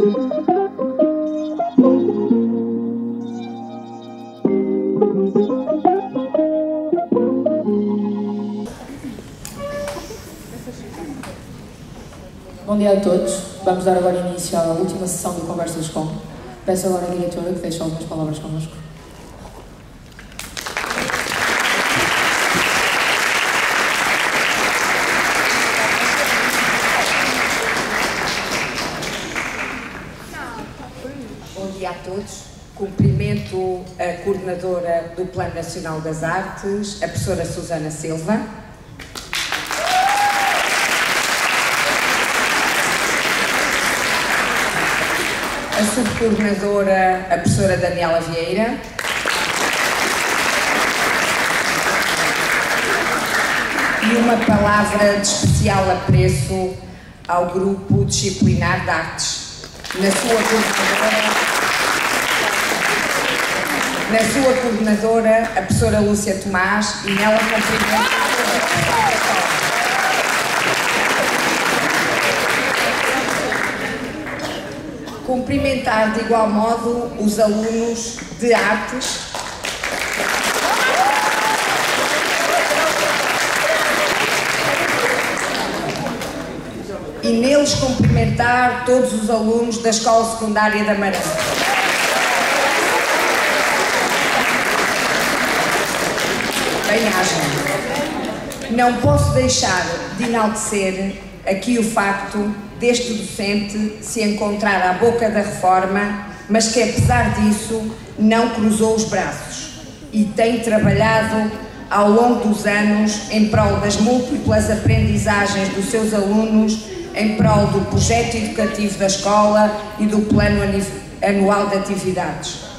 Bom dia a todos. Vamos dar agora início à última sessão do Conversas Com. Peço agora à diretora que deixe algumas palavras connosco. Bom dia a todos. Cumprimento a coordenadora do Plano Nacional das Artes, a professora Susana Silva. A subcoordenadora, a professora Daniela Vieira. E uma palavra de especial apreço ao grupo disciplinar de artes. Na sua coordenadora, a professora Lúcia Tomás, e nela cumprimento. Cumprimentar de igual modo os alunos de artes e neles cumprimentar todos os alunos da Escola Secundária da Marã. Bem-ajam. Não posso deixar de enaltecer aqui o facto deste docente se encontrar à boca da reforma, mas que apesar disso não cruzou os braços e tem trabalhado ao longo dos anos em prol das múltiplas aprendizagens dos seus alunos, em prol do projeto educativo da escola e do plano anual de atividades.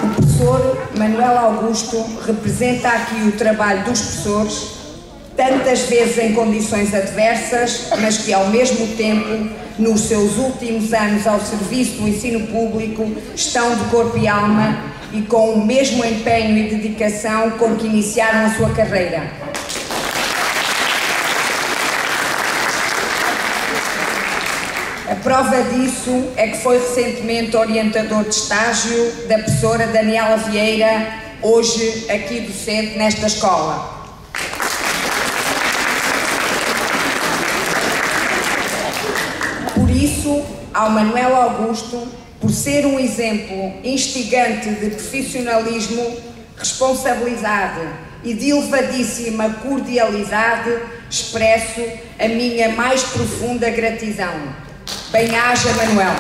O professor Manuel Augusto representa aqui o trabalho dos professores, tantas vezes em condições adversas, mas que ao mesmo tempo, nos seus últimos anos ao serviço do ensino público, estão de corpo e alma e com o mesmo empenho e dedicação com que iniciaram a sua carreira. A prova disso é que foi recentemente orientador de estágio da professora Daniela Vieira, hoje aqui docente nesta escola. Por isso, ao Manuel Augusto, por ser um exemplo instigante de profissionalismo, responsabilidade e de elevadíssima cordialidade, expresso a minha mais profunda gratidão. Bem-aja, Manuel.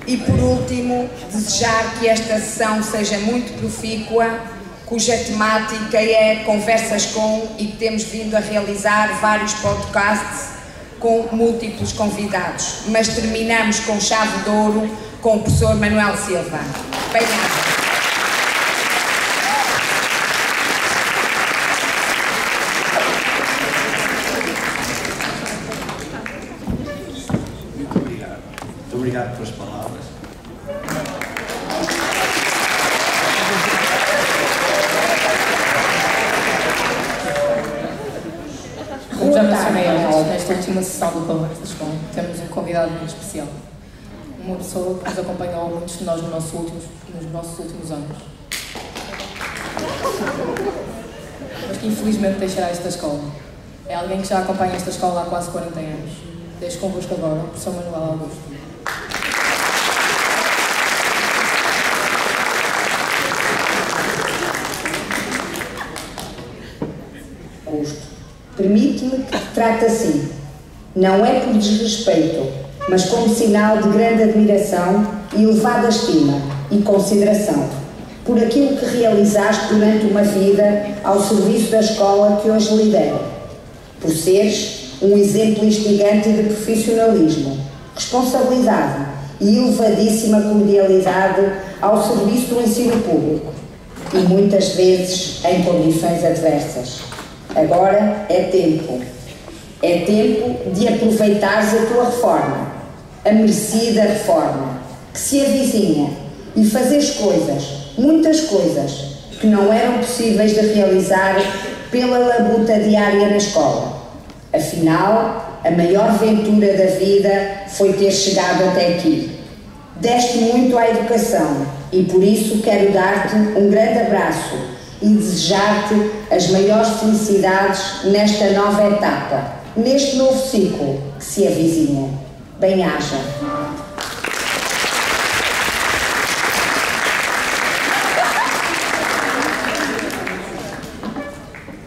E por último, desejar que esta sessão seja muito profícua, cuja temática é Conversas Com, e que temos vindo a realizar vários podcasts com múltiplos convidados. Mas terminamos com chave de ouro com o professor Manuel Silva. Bem-aja. Obrigado pelas palavras. Como já mencionei antes, nesta última sessão do Conversas Com, temos um convidado muito especial. Uma pessoa que nos acompanhou muitos de nós nos nossos últimos anos. Mas que infelizmente deixará esta escola. É alguém que já acompanha esta escola há quase 40 anos. Deixo convosco agora o professor Manuel Augusto. Permite-me que te trate assim. Não é por desrespeito, mas como sinal de grande admiração e elevada estima e consideração por aquilo que realizaste durante uma vida ao serviço da escola que hoje lidero. Por seres um exemplo instigante de profissionalismo, responsabilidade e elevadíssima cordialidade ao serviço do ensino público e muitas vezes em condições adversas. Agora é tempo de aproveitares a tua reforma, a merecida reforma que se avizinha e fazeres coisas, muitas coisas, que não eram possíveis de realizar pela labuta diária na escola. Afinal, a maior ventura da vida foi ter chegado até aqui. Deste muito à educação e por isso quero dar-te um grande abraço e desejar-te as maiores felicidades nesta nova etapa, neste novo ciclo que se avizinha. Bem-aja.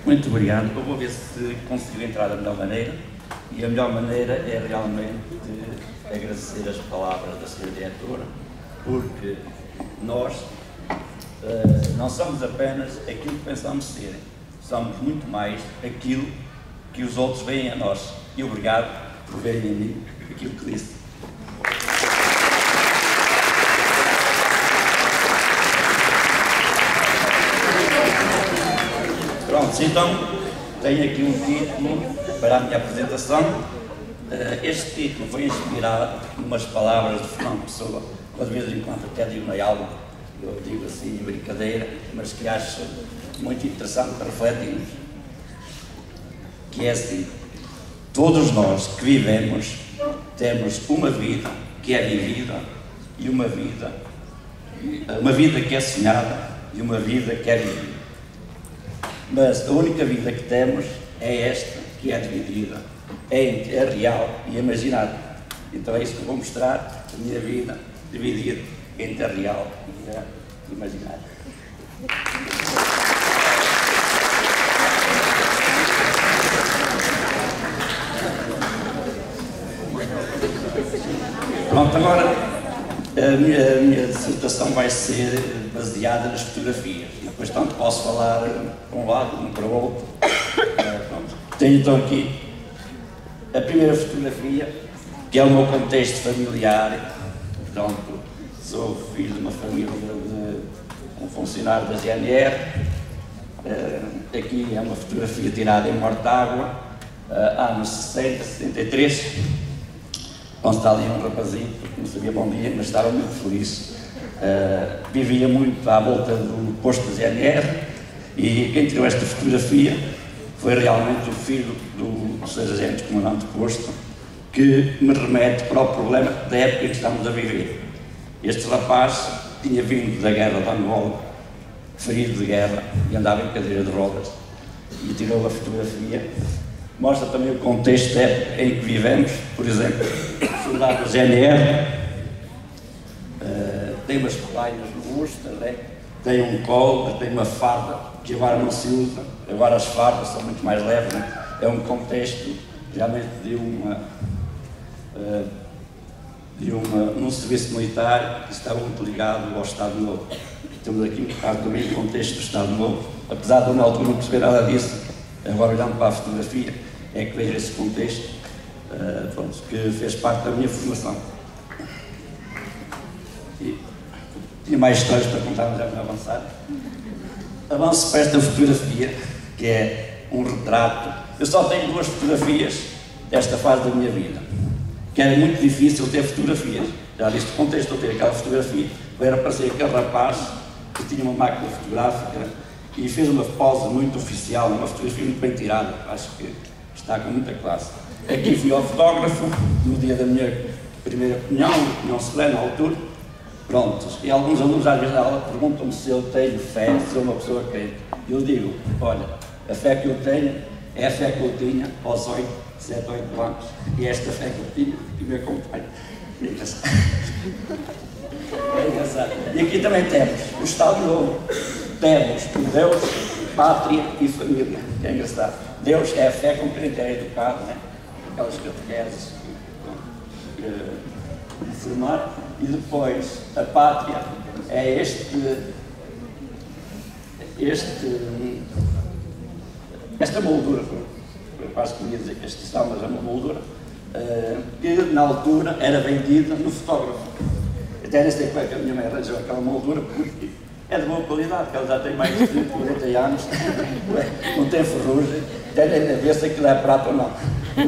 Muito obrigado. Eu vou ver se consigo entrar da melhor maneira. E a melhor maneira é realmente agradecer as palavras da senhora diretora, porque nós não somos apenas aquilo que pensamos ser, somos muito mais aquilo que os outros veem a nós. E obrigado por verem em mim aquilo que disse. Pronto, então tenho aqui um título para a minha apresentação. Este título foi inspirado em umas palavras de Fernando Pessoa, que de vez em quando até digo na aula, eu digo assim em brincadeira, mas que acho muito interessante para refletirmos, que é assim: todos nós que vivemos temos uma vida que é vivida e uma vida que é sonhada e uma vida que é vivida. Mas a única vida que temos é esta, que é dividida, é real e imaginada. Então é isso que eu vou mostrar, a minha vida dividida entre a real e a imaginária. Pronto, agora a minha dissertação vai ser baseada nas fotografias. E depois tanto posso falar para um lado como para o outro. Tenho então aqui a primeira fotografia, que é o meu contexto familiar. Portanto, sou filho de uma família de um funcionário da GNR. Aqui é uma fotografia tirada em Mortágua, anos 60, 73. Onde está ali um rapazinho, que não sabia bom dia, mas estava muito feliz. Vivia muito à volta do posto da GNR e quem tirou esta fotografia foi realmente o filho do sargento comandante do posto, que me remete para o problema da época em que estamos a viver. Este rapaz tinha vindo da guerra de Angola, ferido de guerra, e andava em cadeira de rodas, e tirou a fotografia. Mostra também o contexto da época em que vivemos. Por exemplo, o soldado da GNR tem umas colainas no busto, tem um colo, tem uma farda, que agora não se usa, agora as fardas são muito mais leves, né? É um contexto realmente num serviço militar que estava muito ligado ao Estado Novo. Temos aqui um bocado também o contexto do Estado Novo, apesar de eu na altura não perceber nada disso, agora olhando para a fotografia, é que vejo esse contexto, pronto, que fez parte da minha formação. E tinha mais histórias para contar, mas já vou avançar. Avanço para esta fotografia, que é um retrato. Eu só tenho duas fotografias desta fase da minha vida, que era muito difícil ter fotografias. Já disse o contexto, eu ter aquela fotografia, era parecer aquele rapaz que tinha uma máquina fotográfica e fez uma pose muito oficial, uma fotografia muito bem tirada. Acho que está com muita classe. Aqui fui ao fotógrafo no dia da minha primeira comunhão solene na altura. Prontos. E alguns alunos às vezes na aula perguntam-me se eu tenho fé, se sou uma pessoa crente. E eu digo, olha, a fé que eu tenho é a fé que eu tinha aos 8, 7, 8 anos. E esta fé que eu tinha que me acompanha. É engraçado. É engraçado. E aqui também temos o Estado Novo. Temos o Deus, pátria e família. É engraçado. Deus é a fé com que a gente é educado, né? Aquelas catequeses de formar. E depois a pátria é esta moldura. Eu quase queria dizer que este está, mas é uma moldura que na altura era vendida no fotógrafo. Até nem sei como é que a minha mãe arranjou aquela moldura, porque é de boa qualidade, porque ela já tem mais de 40 anos, não tem ferrugem, tem a ver se aquilo é prata ou não,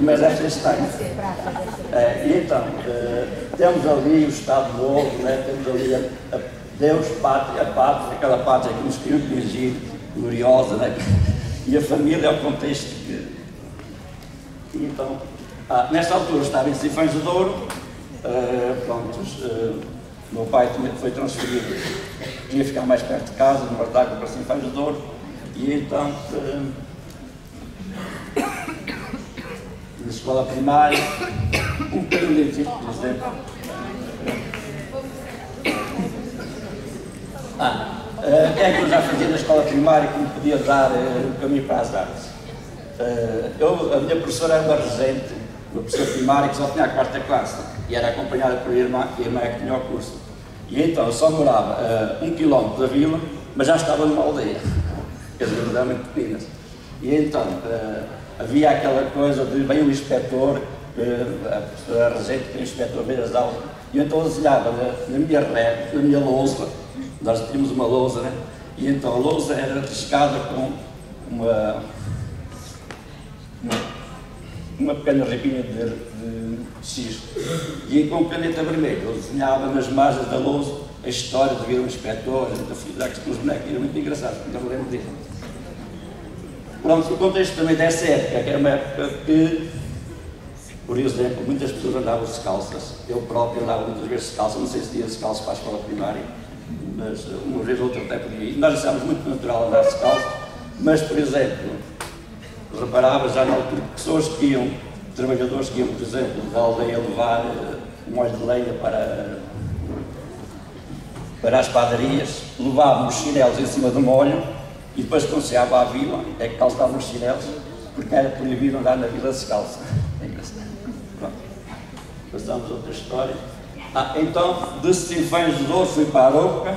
mas é estranho. E então, temos ali o Estado Novo, né? Temos ali a Deus, Pátria, aquela pátria que nos queriam dirigir, gloriosa, né? E a família é o contexto que... E então, nesta altura estava em Sinfãs de Douro, meu pai também foi transferido, queria ficar mais perto de casa, no Martaco para Sinfãs de Douro, e então, na escola primária, um bocadinho de por exemplo. É que eu já fazia na escola primária que me podia dar o caminho para as artes. A minha professora era uma regente, uma professora primária que só tinha a 4ª classe e era acompanhada por a irmã que tinha o curso. E então eu só morava 1 km da vila, mas já estava numa aldeia, que as vilas eram muito pequenas. E então havia aquela coisa de bem o inspetor, a professora regente, que o inspetor veio as aulas, e então eu desenhava na minha rede, na minha lousa. Nós tínhamos uma lousa, né? E então a lousa era riscada com uma pequena ribinha de X. E com caneta vermelha, eu desenhava nas margens da lousa a história de vir um inspetor, a filha que os bonecos eram muito engraçados, não me lembro disso. Pronto, o contexto também dessa época, que era uma época que, por exemplo, muitas pessoas andavam descalças. Eu próprio andava muitas vezes descalço, não sei se ia descalço para a escola primária, mas uma vez ou outra até podia ir. Nós achávamos muito natural andar descalço, mas, por exemplo, reparava já na altura que pessoas que iam, trabalhadores que iam, por exemplo, da aldeia levar um óleo de lenha para as padarias, levavam os chinelos em cima do molho e depois, quando chegava à vila, é que calçavam os chinelos, porque era proibido andar na vila descalço. É engraçado. Pronto. Passamos a outra história. Então, de Sinfãs de Douro fui para a Arouca,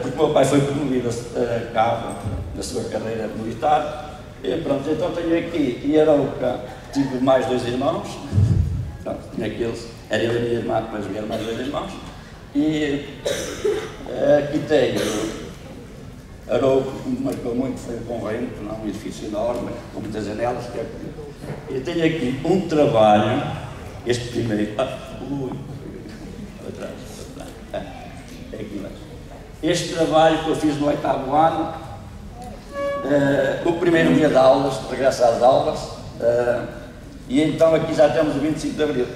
porque o meu pai foi promovido a cabo na sua carreira militar. E pronto, então tenho aqui, em Arouca, tive mais 2 irmãos, pronto, tinha aqueles, era eu e a minha irmã, depois vieram mais 2 irmãos, e aqui tenho Arouca, que me marcou muito, foi um convento, um edifício enorme, com muitas janelas, e tenho aqui um trabalho, este primeiro, é aqui mais. Este trabalho que eu fiz no 8º ano, o primeiro dia de aulas, regresso às aulas, e então aqui já temos o 25 de Abril.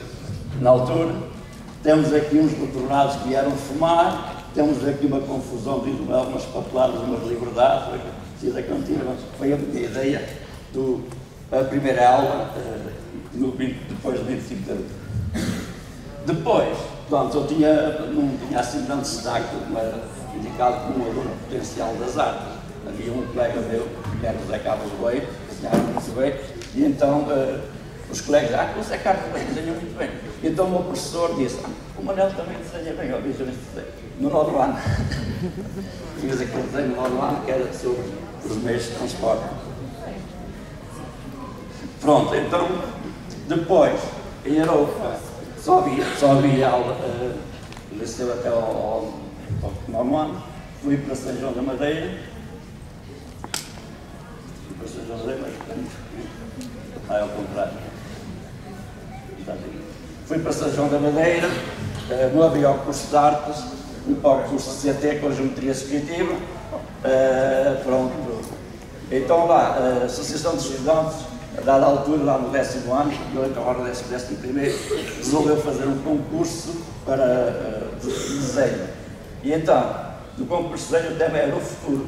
Na altura, temos aqui uns retornados que vieram fumar, temos aqui uma confusão de algumas papeladas, umas liberdades, da cantina, foi a minha ideia da primeira aula, depois do 25 de Abril. Depois, pronto, eu não tinha assim grande destaque, mas era indicado como um aluno potencial das artes. Havia um colega meu, que era o Zé Carlos Leite, desenhava muito bem, e então os colegas, o Zé Carlos Leite desenha muito bem. E então o meu professor disse, o Manel também desenha bem, eu vi este desenho, no 9º ano. Fiz aquele desenho no 9º ano, que era sobre os meios de transporte. Pronto, então, depois, em Arouca, só havia aula, desceu até ao 9º ano, fui para São João da Madeira, ao contrário. Fui para São João da Madeira, não havia o curso de artes, o curso de CT com geometria descritiva, pronto. Então lá, a Associação de Estudantes, a dada altura, lá no 10º ano, eu então agora no 11º, resolveu fazer um concurso para de desenho. E então, no concurso de desenho o tema era o futuro.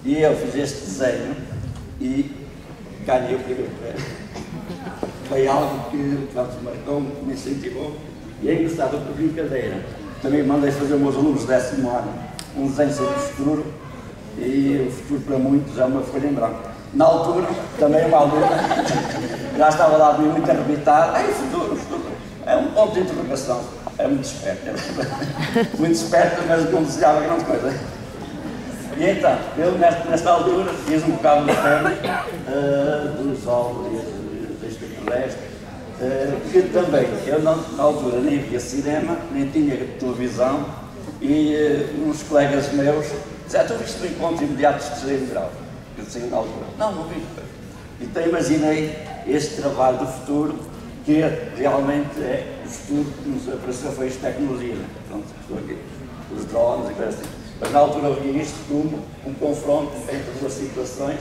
E eu fiz este desenho e ganhei o primeiro prémio. Foi algo que me marcou, me incentivou. E é engraçado, por brincadeira. Também mandei fazer aos meus alunos do 10º ano um desenho sobre o futuro. E o futuro para muitos é uma folha em branco. Na altura, também uma aluna já estava lá muito arrebitada. O futuro é um ponto de interrogação. É muito esperta, muito esperta, mas não desejava grande coisa. E então, eu nesta altura fiz um bocado de filme do Sol e deste extraterrestre, que também, eu na altura nem via cinema, nem tinha televisão, e uns colegas meus disseram: tu viste o encontro imediato de terceiro grau? Eu disse na altura: não vi. Então imaginei este trabalho do futuro, que realmente é o futuro que nos apareceu, foi esta tecnologia. Pronto, estou aqui, os drones e coisas assim. Mas na altura eu vi isto como um confronto entre duas situações.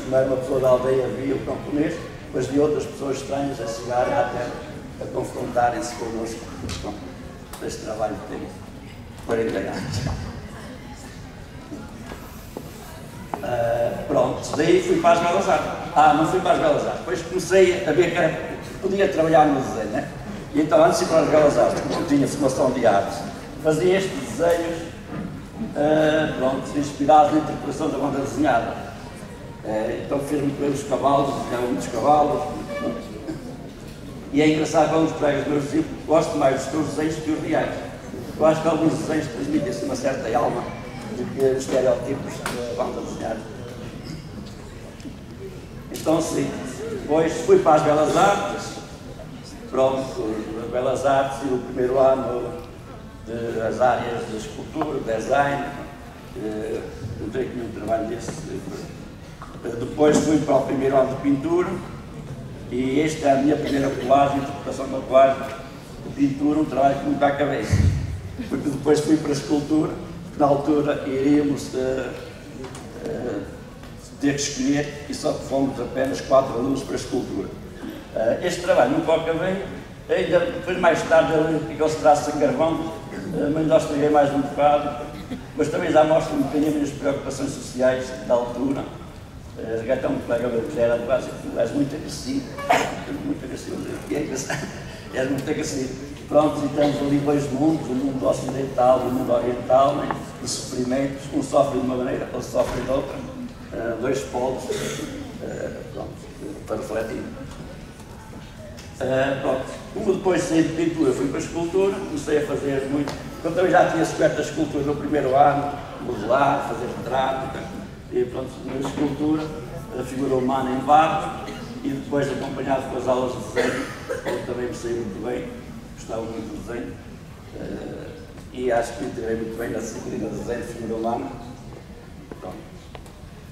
Primeiro uma pessoa da aldeia via o camponês, depois de outras pessoas estranhas a chegarem à terra, a confrontarem-se connosco. Este trabalho que tem 40 anos. Pronto, daí fui para as Belas Artes. Não fui para as Belas Artes, depois comecei a ver que podia trabalhar no desenho, né? E então antes de ir para as Belas Artes, como eu tinha formação de artes, fazia estes desenhos, inspirados na interpretação da banda desenhada. Então fiz muito bem os cavalos, desenhava muitos cavalos. E é engraçado quando os colegas meus diziam: gosto mais dos teus desenhos que os reais. Eu acho que alguns desenhos transmitem-se uma certa alma do que os estereótipos da banda desenhada. Então sim, depois fui para as Belas Artes. Pronto, as Belas Artes e o primeiro ano das áreas de escultura, design, não tenho nenhum trabalho desse. Depois fui para o primeiro ano de pintura e esta é a minha primeira colagem, interpretação da colagem de pintura, um trabalho que nunca acabei. Porque depois fui para a escultura, na altura iríamos ter que escolher e só fomos apenas 4 alunos para a escultura. Este trabalho nunca acabei, ainda depois mais tarde aqueles traços a carvão, mas nós estraguei mais um bocado, mas também já mostro um bocadinho as minhas preocupações sociais da altura. Até um colega meu que já era de base, tu és muito agressivo, és muito agressivo. Pronto, e temos ali dois mundos, o mundo ocidental e o mundo oriental, né? Os sofrimentos, um sofre de uma maneira, outro sofre de outra, dois polos, para refletir. Pronto, como depois de sair de pintura, fui para a escultura, comecei a fazer muito. Eu também já tinha descoberto a escultura no primeiro ano, modelar, fazer retrato, e pronto, na escultura, a figura humana em barro, e depois acompanhado com as aulas de desenho, onde também me saiu muito bem, gostava muito do desenho, e acho que integrei muito bem na disciplina de desenho de figura humana. Pronto.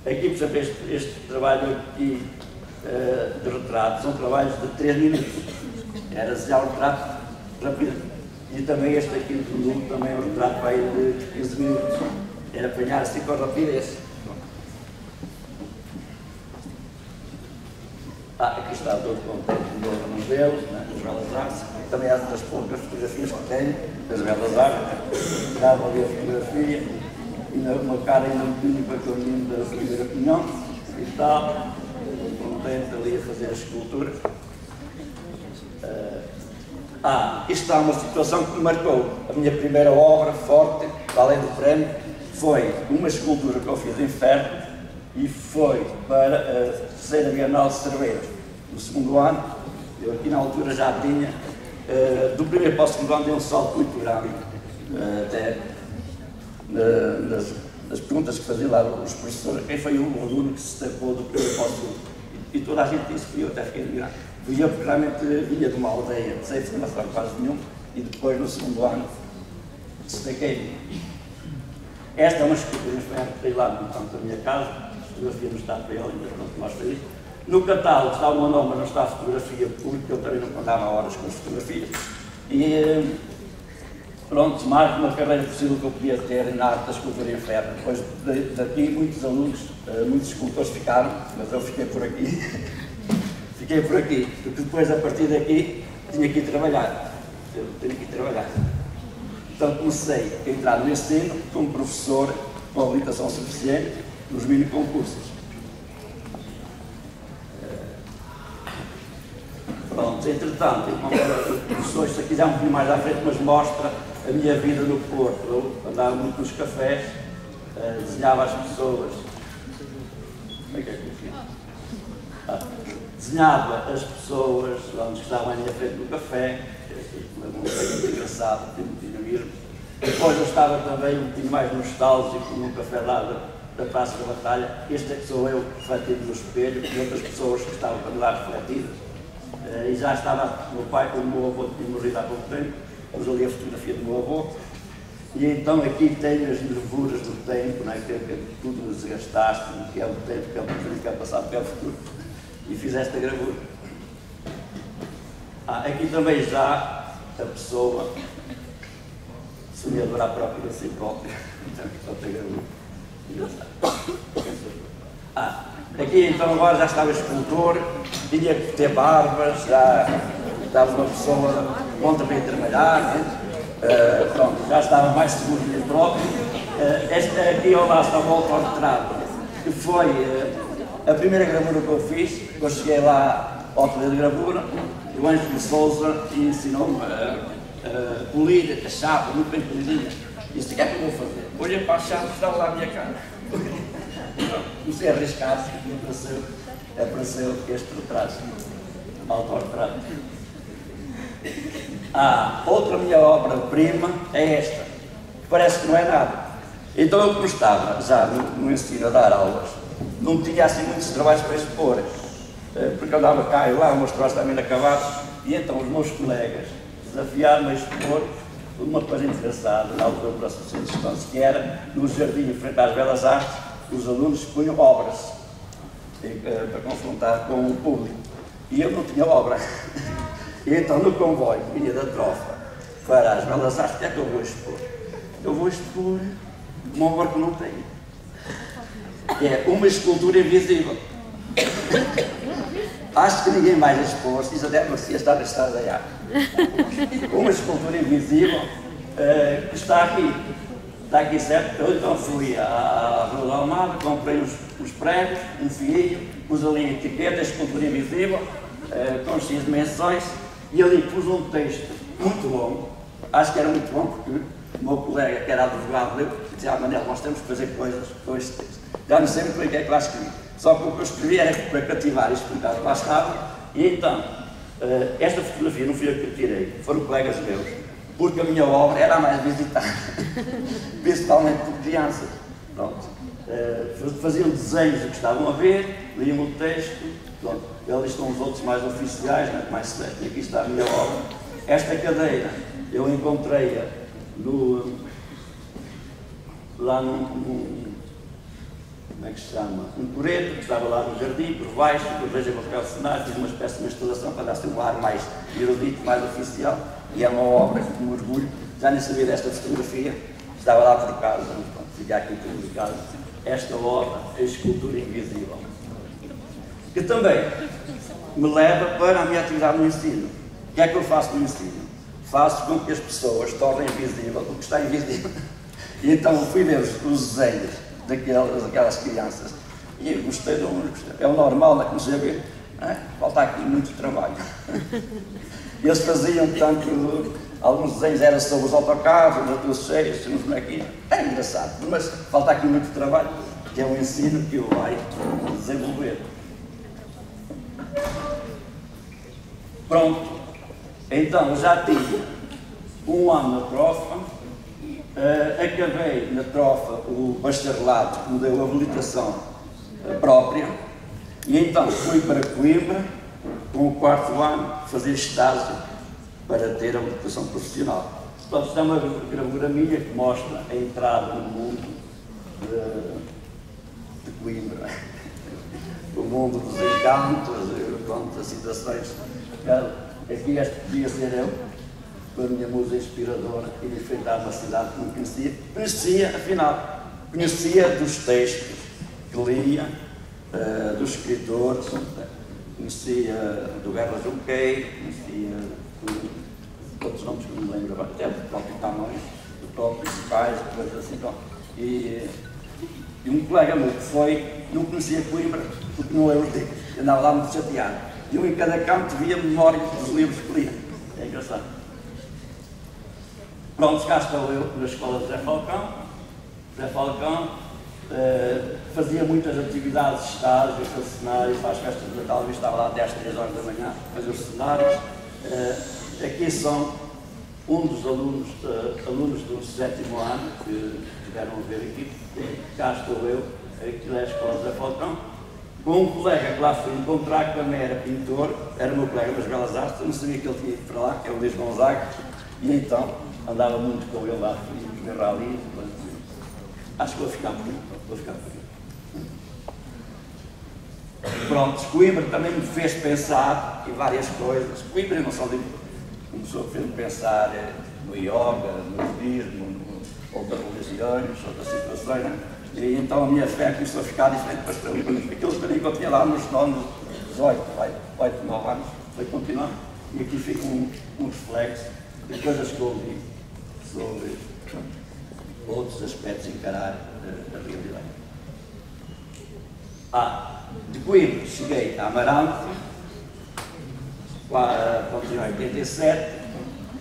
Aqui, por exemplo, este trabalho aqui de retrato, são trabalhos de 3 minutos, era desenhar um retrato rápido, e também este aqui do produto, também é um retrato vai de 15 minutos, era apanhar assim com rapidez. Aqui está todo contente do novo modelo, né, das Belas Artes, também há das poucas fotografias que tenho, das Belas Artes, dava ali a fotografia, e uma cara ainda um bocadinho para o caminho da primeira opinião, e tal, contente ali a fazer a escultura. Isto está uma situação que me marcou. A minha primeira obra forte, além do prémio, foi uma escultura que eu fiz em ferro, e foi para a terceira Bienal de Cerveiros. No segundo ano, eu aqui na altura já tinha, do primeiro para o segundo ano, dei um salto muito grande, até nas perguntas que faziam lá os professores, quem foi o aluno que se destacou do primeiro para o segundo. E toda a gente disse que eu até fiquei admirado. Fui eu porque realmente vinha de uma aldeia, sem formação quase nenhuma, e depois no segundo ano destaquei-me. Esta é uma escultura que tem lá no canto da minha casa, a fotografia não está para ele, ainda pronto, mostra isso. No catálogo está o meu nome, mas não está a fotografia, porque eu também não contava horas com as fotografias. E pronto, mais uma carreira possível que eu podia ter na arte da escultura em ferro. Depois daqui muitos alunos, muitos escultores ficaram, mas eu fiquei por aqui. Fiquei por aqui, porque depois a partir daqui tinha que ir trabalhar. Eu tinha que ir trabalhar. Então comecei a entrar no ensino como professor com habilitação suficiente nos mini concursos. Pronto, entretanto, professores, se quiser um pouquinho mais à frente, mas mostra a minha vida no Porto. Eu andava muito nos cafés, desenhava as pessoas. Como é que eu fiz? Desenhava as pessoas onde estavam à minha frente no café, muito engraçado, muito dinamismo. Depois eu estava também um bocadinho mais nostálgico num café lá da Praça da Batalha. Este é que sou eu, refletido no espelho, e outras pessoas que estavam para lá refletidas. E já estava o meu pai, como o meu avô tinha morrido há pouco tempo, pus ali a fotografia do meu avô, E então aqui tem as nervuras do tempo, não é? Que tudo desgastaste, que é o tempo, que é o presente, que é o passado, que é o futuro. E fiz esta gravura. Aqui também já a pessoa sonhadora própria de si própria. Então, outra gravura. Aqui então agora já estava escultor, tinha que ter barbas, já estava uma pessoa pronta para ir trabalhar, né? Pronto, já estava mais seguro de mim próprio. Esta aqui ao lado está o autorretrato, que foi a primeira gravura que eu fiz. Eu cheguei lá ao ateliê de gravura, e o Ângelo Souza ensinou-me a polir a chapa, muito bem polidinha. Disse: o que é que eu vou fazer? Olhei para a chapa e estava lá a minha cara. Comecei a arriscar-se e apareceu este retrato, autorretrato. Outra minha obra-prima é esta, que parece que não é nada. Então eu, como estava já no ensino a dar aulas, não tinha assim muitos trabalhos para expor, porque eu andava cá e lá, meus trabalhos também inacabados, e então os meus colegas desafiaram-me a expor uma coisa engraçada, na altura para a Associação de Gestão, que era no jardim, em frente às Belas Artes, os alunos punham obras para confrontar com o público. E eu não tinha obra. E então no comboio que vinha da trofa para as Belas Artes, o que é que eu vou expor? Eu vou expor uma obra que não tenho. É uma escultura invisível. Acho que ninguém mais expôs, isso até parecia estar na estrada de ar. Uma escultura invisível que está aqui. Está aqui certo? Eu então fui à Rua da Almada, comprei os pregos, um fio, pus ali a etiqueta, a escultura invisível, com X dimensões, e ali pus um texto muito longo. Acho que era muito bom porque o meu colega, que era advogado, leu e dizia: Manel, nós temos que fazer coisas com este texto. Já não sei muito bem o que é que lá escrevi, só que o que eu escrevi era para cativar e explicar o que lá estava. E então, esta fotografia não fui eu que a tirei, foram colegas meus, porque a minha obra era a mais visitada, principalmente por crianças. Pronto. Faziam desenhos do que estavam a ver, liam o texto, pronto. Ali estão os outros mais oficiais, né, mais seletos, e aqui está a minha obra. Esta cadeira eu encontrei-a lá num como é que se chama? Um coreto que estava lá no jardim, por baixo, depois vejo a papel cenário, fiz uma espécie de uma instalação para dar-se um ar mais erudito, mais oficial, e é uma obra que me orgulho. Já nem sabia desta fotografia, estava lá por casa, fica aqui publicado, esta obra, a escultura invisível, que também me leva para a minha atividade no ensino. O que é que eu faço no ensino? Faço com que as pessoas tornem invisível o que está invisível. E então fui ver os desenhos daquelas crianças e eu gostei de um, é o normal, não é? Comecei a ver, falta aqui muito trabalho. E eles faziam, portanto, alguns desenhos eram sobre os autocarros, as duas cheias, uns bonequinhos. É engraçado, mas falta aqui muito trabalho, que é o ensino que o vai desenvolver. Pronto, então já tive um ano na trofa, acabei na trofa o bacharelado, que me deu a habilitação própria, e então fui para Coimbra, com o 4º ano, fazer estágio para ter a habilitação profissional. Portanto, está uma gravura minha que mostra a entrada no mundo de Coimbra, o mundo dos encantos, das situações. Aqui este podia ser eu, com a minha musa inspiradora, e enfrentar uma cidade que não conhecia. Conhecia, afinal, conhecia dos textos que lia, dos escritores, conhecia do Guerra Junqueiro, conhecia outros nomes que não me lembro agora, até do próprio Camões, do próprio Pais, coisas assim. E um colega meu que foi, não conhecia Coimbra, porque não leu os livros, andava lá muito chateado. E eu em cada canto via memórias dos livros que lia. É engraçado. Pronto, cá estou eu na escola de José Falcão. José Falcão fazia muitas atividades, estágios, fazer cenários, para as festas de Natal, eu estava lá até às 3 horas da manhã, fazer os cenários. Aqui são um dos alunos do 7º ano que tiveram a ver aqui. Cá estou eu, aqui é a escola de José Falcão. Com um colega que lá fui encontrar, que também era pintor, era o meu colega das Belas Artes, eu não sabia que ele tinha ido para lá, que é o Luís Gonzaga, E então andava muito com ele lá nos rallies. Acho que vou ficar por aqui. Pronto, Coimbra também me fez pensar em várias coisas. Coimbra não só começou a fez-me pensar no yoga, no budismo, outras religiões, outras situações, né? E então a minha fé começou a ficar diferente para aquilo que eu tinha lá nos 18, 8, 9 anos, foi continuando. E aqui fica um reflexo de coisas que eu ouvi sobre outros aspectos de encarar a realidade. De Coimbra cheguei a Amarante, continuei em 87,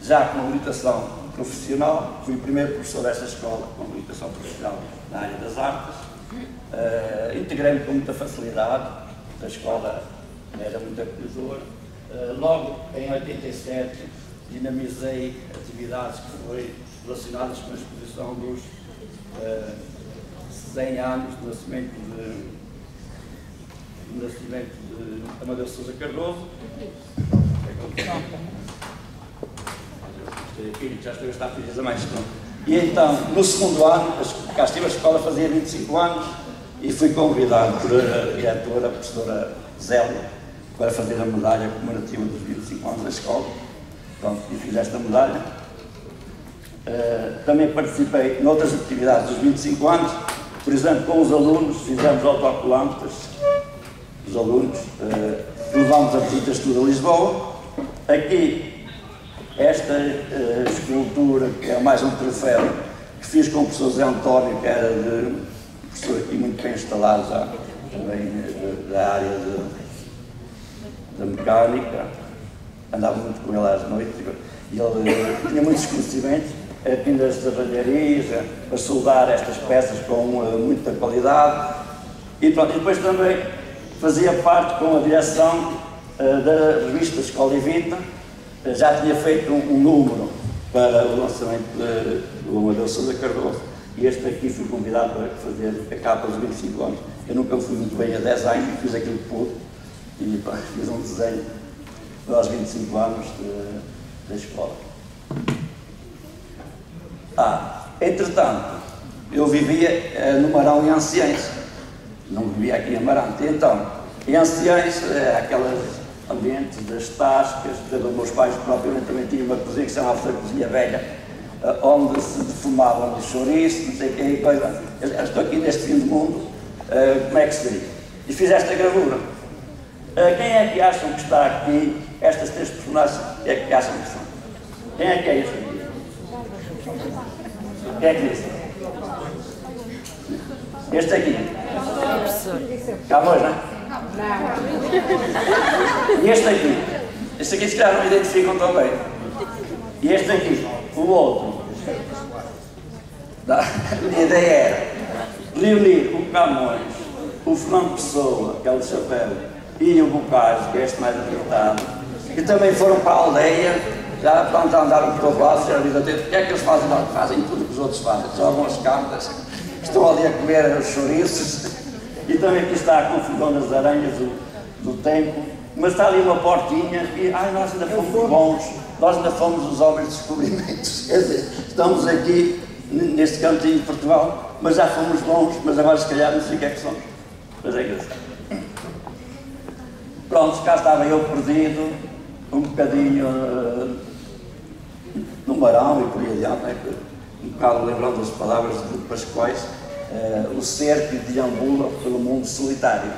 já com habilitação profissional, fui o primeiro professor desta escola com habilitação profissional na área das artes, integrei-me com muita facilidade, a escola era muito acolhedora. Logo em 87 dinamizei atividades que foram relacionadas com a exposição dos 100 anos do nascimento de Amadeu Sousa Cardoso. Já estou a estar feliz a mais. E então, no segundo ano, cá estive a escola, fazia 25 anos e fui convidado por a diretora, a professora Zélia, para fazer a medalha comemorativa dos 25 anos da escola. Pronto, e fiz esta medalha. Também participei noutras atividades dos 25 anos, por exemplo, com os alunos, fizemos autocolantes, os alunos, levámos a visitas tudo a Lisboa. Aqui, esta escultura, que é mais um troféu, que fiz com o professor Zé António, que era professor aqui muito bem instalado já, também da área da mecânica, andava muito com ele às noites, e ele tinha muitos conhecimentos, aqui das serralharias, a soldar estas peças com muita qualidade, e pronto, e depois também fazia parte com a direção da revista Escola e Vita, já tinha feito um número para o lançamento do Amadeu Sousa Cardoso, e este aqui fui convidado para fazer a capa dos 25 anos. Eu nunca fui muito bem a design, fiz aquilo que pude, e fiz um desenho para os 25 anos da escola. Entretanto, eu vivia no Marão em Anciães, não vivia aqui em Amarante. Então, em Anciães, aqueles ambientes das tascas, os meus pais propriamente também tinham uma cozinha que se chamava a Cozinha Velha, onde se defumavam de chouriço, não sei o que, coisa. Eu estou aqui neste fim do mundo, como é que se diz? E fiz esta gravura. Quem é que acham que está aqui, estas três personagens, quem é que acham que são? Quem é que é este aqui? Quem é que disse? Este aqui? Camões, não é? E este aqui? Este aqui se calhar não me identificam tão bem. E este aqui? O outro? A minha ideia era reunir o Camões, o Fernando Pessoa, aquele chapéu, e o Bocage, que é este mais apertado, que também foram para a aldeia, já andaram por todo lado, já viram até, o que é que eles fazem lá? Fazem tudo o que os outros fazem, jogam as cartas, estão ali a comer os chouriços, e também aqui está a confusão das aranhas do tempo, mas está ali uma portinha e, nós ainda fomos bons, nós ainda fomos os homens de descobrimentos, quer dizer, estamos aqui neste cantinho de Portugal, mas já fomos bons, mas agora se calhar não sei o que é que somos, mas é engraçado. Pronto, cá estava eu perdido, um bocadinho no Marão e por aí adiante, um bocado lembrando as palavras de Pascoais, o ser que deambula pelo mundo solitário.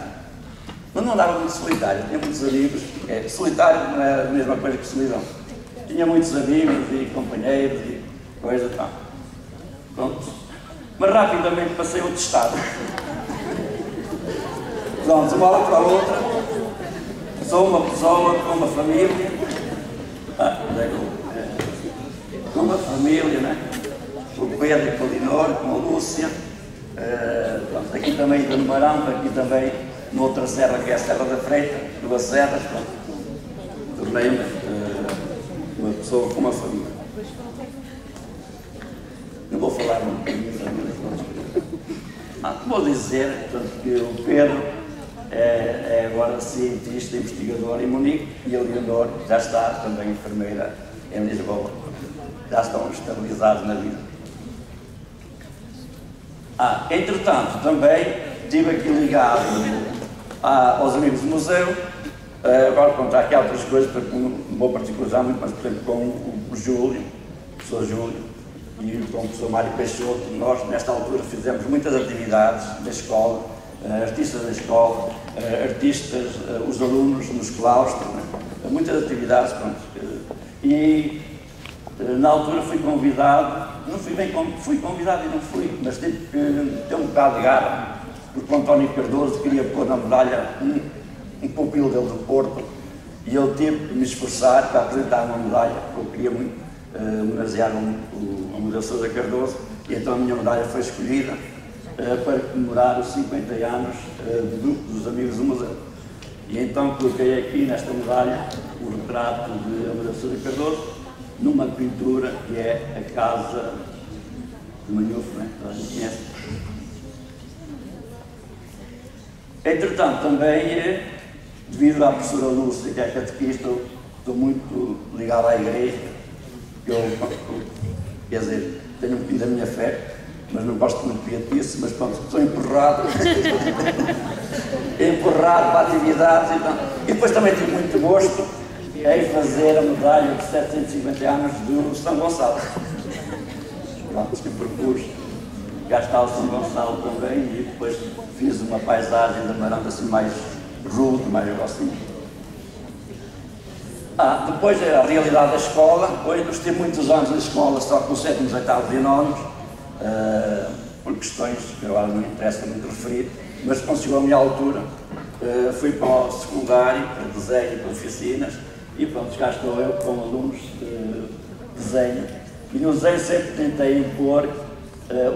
Mas não andava muito solitário, tinha muitos amigos, solitário não é a mesma coisa que solidão. Tinha muitos amigos e companheiros e coisa e tal. Pronto. Mas rapidamente passei outro estado. Pronto, de uma hora para a outra, sou uma pessoa com uma família, com uma família, né? Com o Pedro e com a Linor, com a Lúcia, pronto, aqui também no Marão, aqui também noutra serra que é a Serra da Freita, duas serras, pronto. Tornei-me uma pessoa com uma família. Não vou falar muito da minha família, vou dizer portanto, que o Pedro é agora cientista, investigador em Munique, e a Leonor já está também enfermeira em Lisboa. Já estão estabilizados na vida. Entretanto, também estive aqui ligado aos amigos do museu. Agora contar aqui outras coisas, porque não vou particularizar muito, mas por exemplo com o Júlio, o professor Júlio, e com o professor Mário Peixoto, nós nesta altura fizemos muitas atividades da escola, artistas da escola, artistas, os alunos nos claustros, muitas atividades, pronto. E na altura fui convidado, não fui bem, fui convidado e não fui, mas tive que ter um bocado de garra, porque o António Cardoso queria pôr na medalha um pupilo dele do Porto, e eu tive que me esforçar para apresentar uma medalha, porque eu queria muito homenagear o Amadeu Sousa Cardoso, e então a minha medalha foi escolhida para comemorar os 50 anos do grupo dos amigos do museu. E então coloquei aqui nesta medalha o retrato de Amadeu Sousa Cardoso, numa pintura que é a Casa de Manhufo, né? Toda a gente conhece. Entretanto, também, devido à professora Lúcia, que é catequista, estou muito ligado à igreja. Quer dizer, tenho um pouquinho da minha fé, mas não gosto muito de beatice, mas pronto, estou empurrado. Empurrado para atividades então. E depois também tive muito gosto em fazer a medalha de 750 anos do São Gonçalo. Pronto, que propus. Cá está o São Gonçalo também, e depois fiz uma paisagem da Maranda assim mais rude, mais grossinha. Depois a realidade da escola. Eu estive muitos anos na escola, só com 7º, 8º e 9º, por questões que agora não interessa muito referir, mas quando chegou a minha altura, fui para o secundário, para desenho e para oficinas, e pronto, cá estou eu com alunos de desenho. E no desenho sempre tentei impor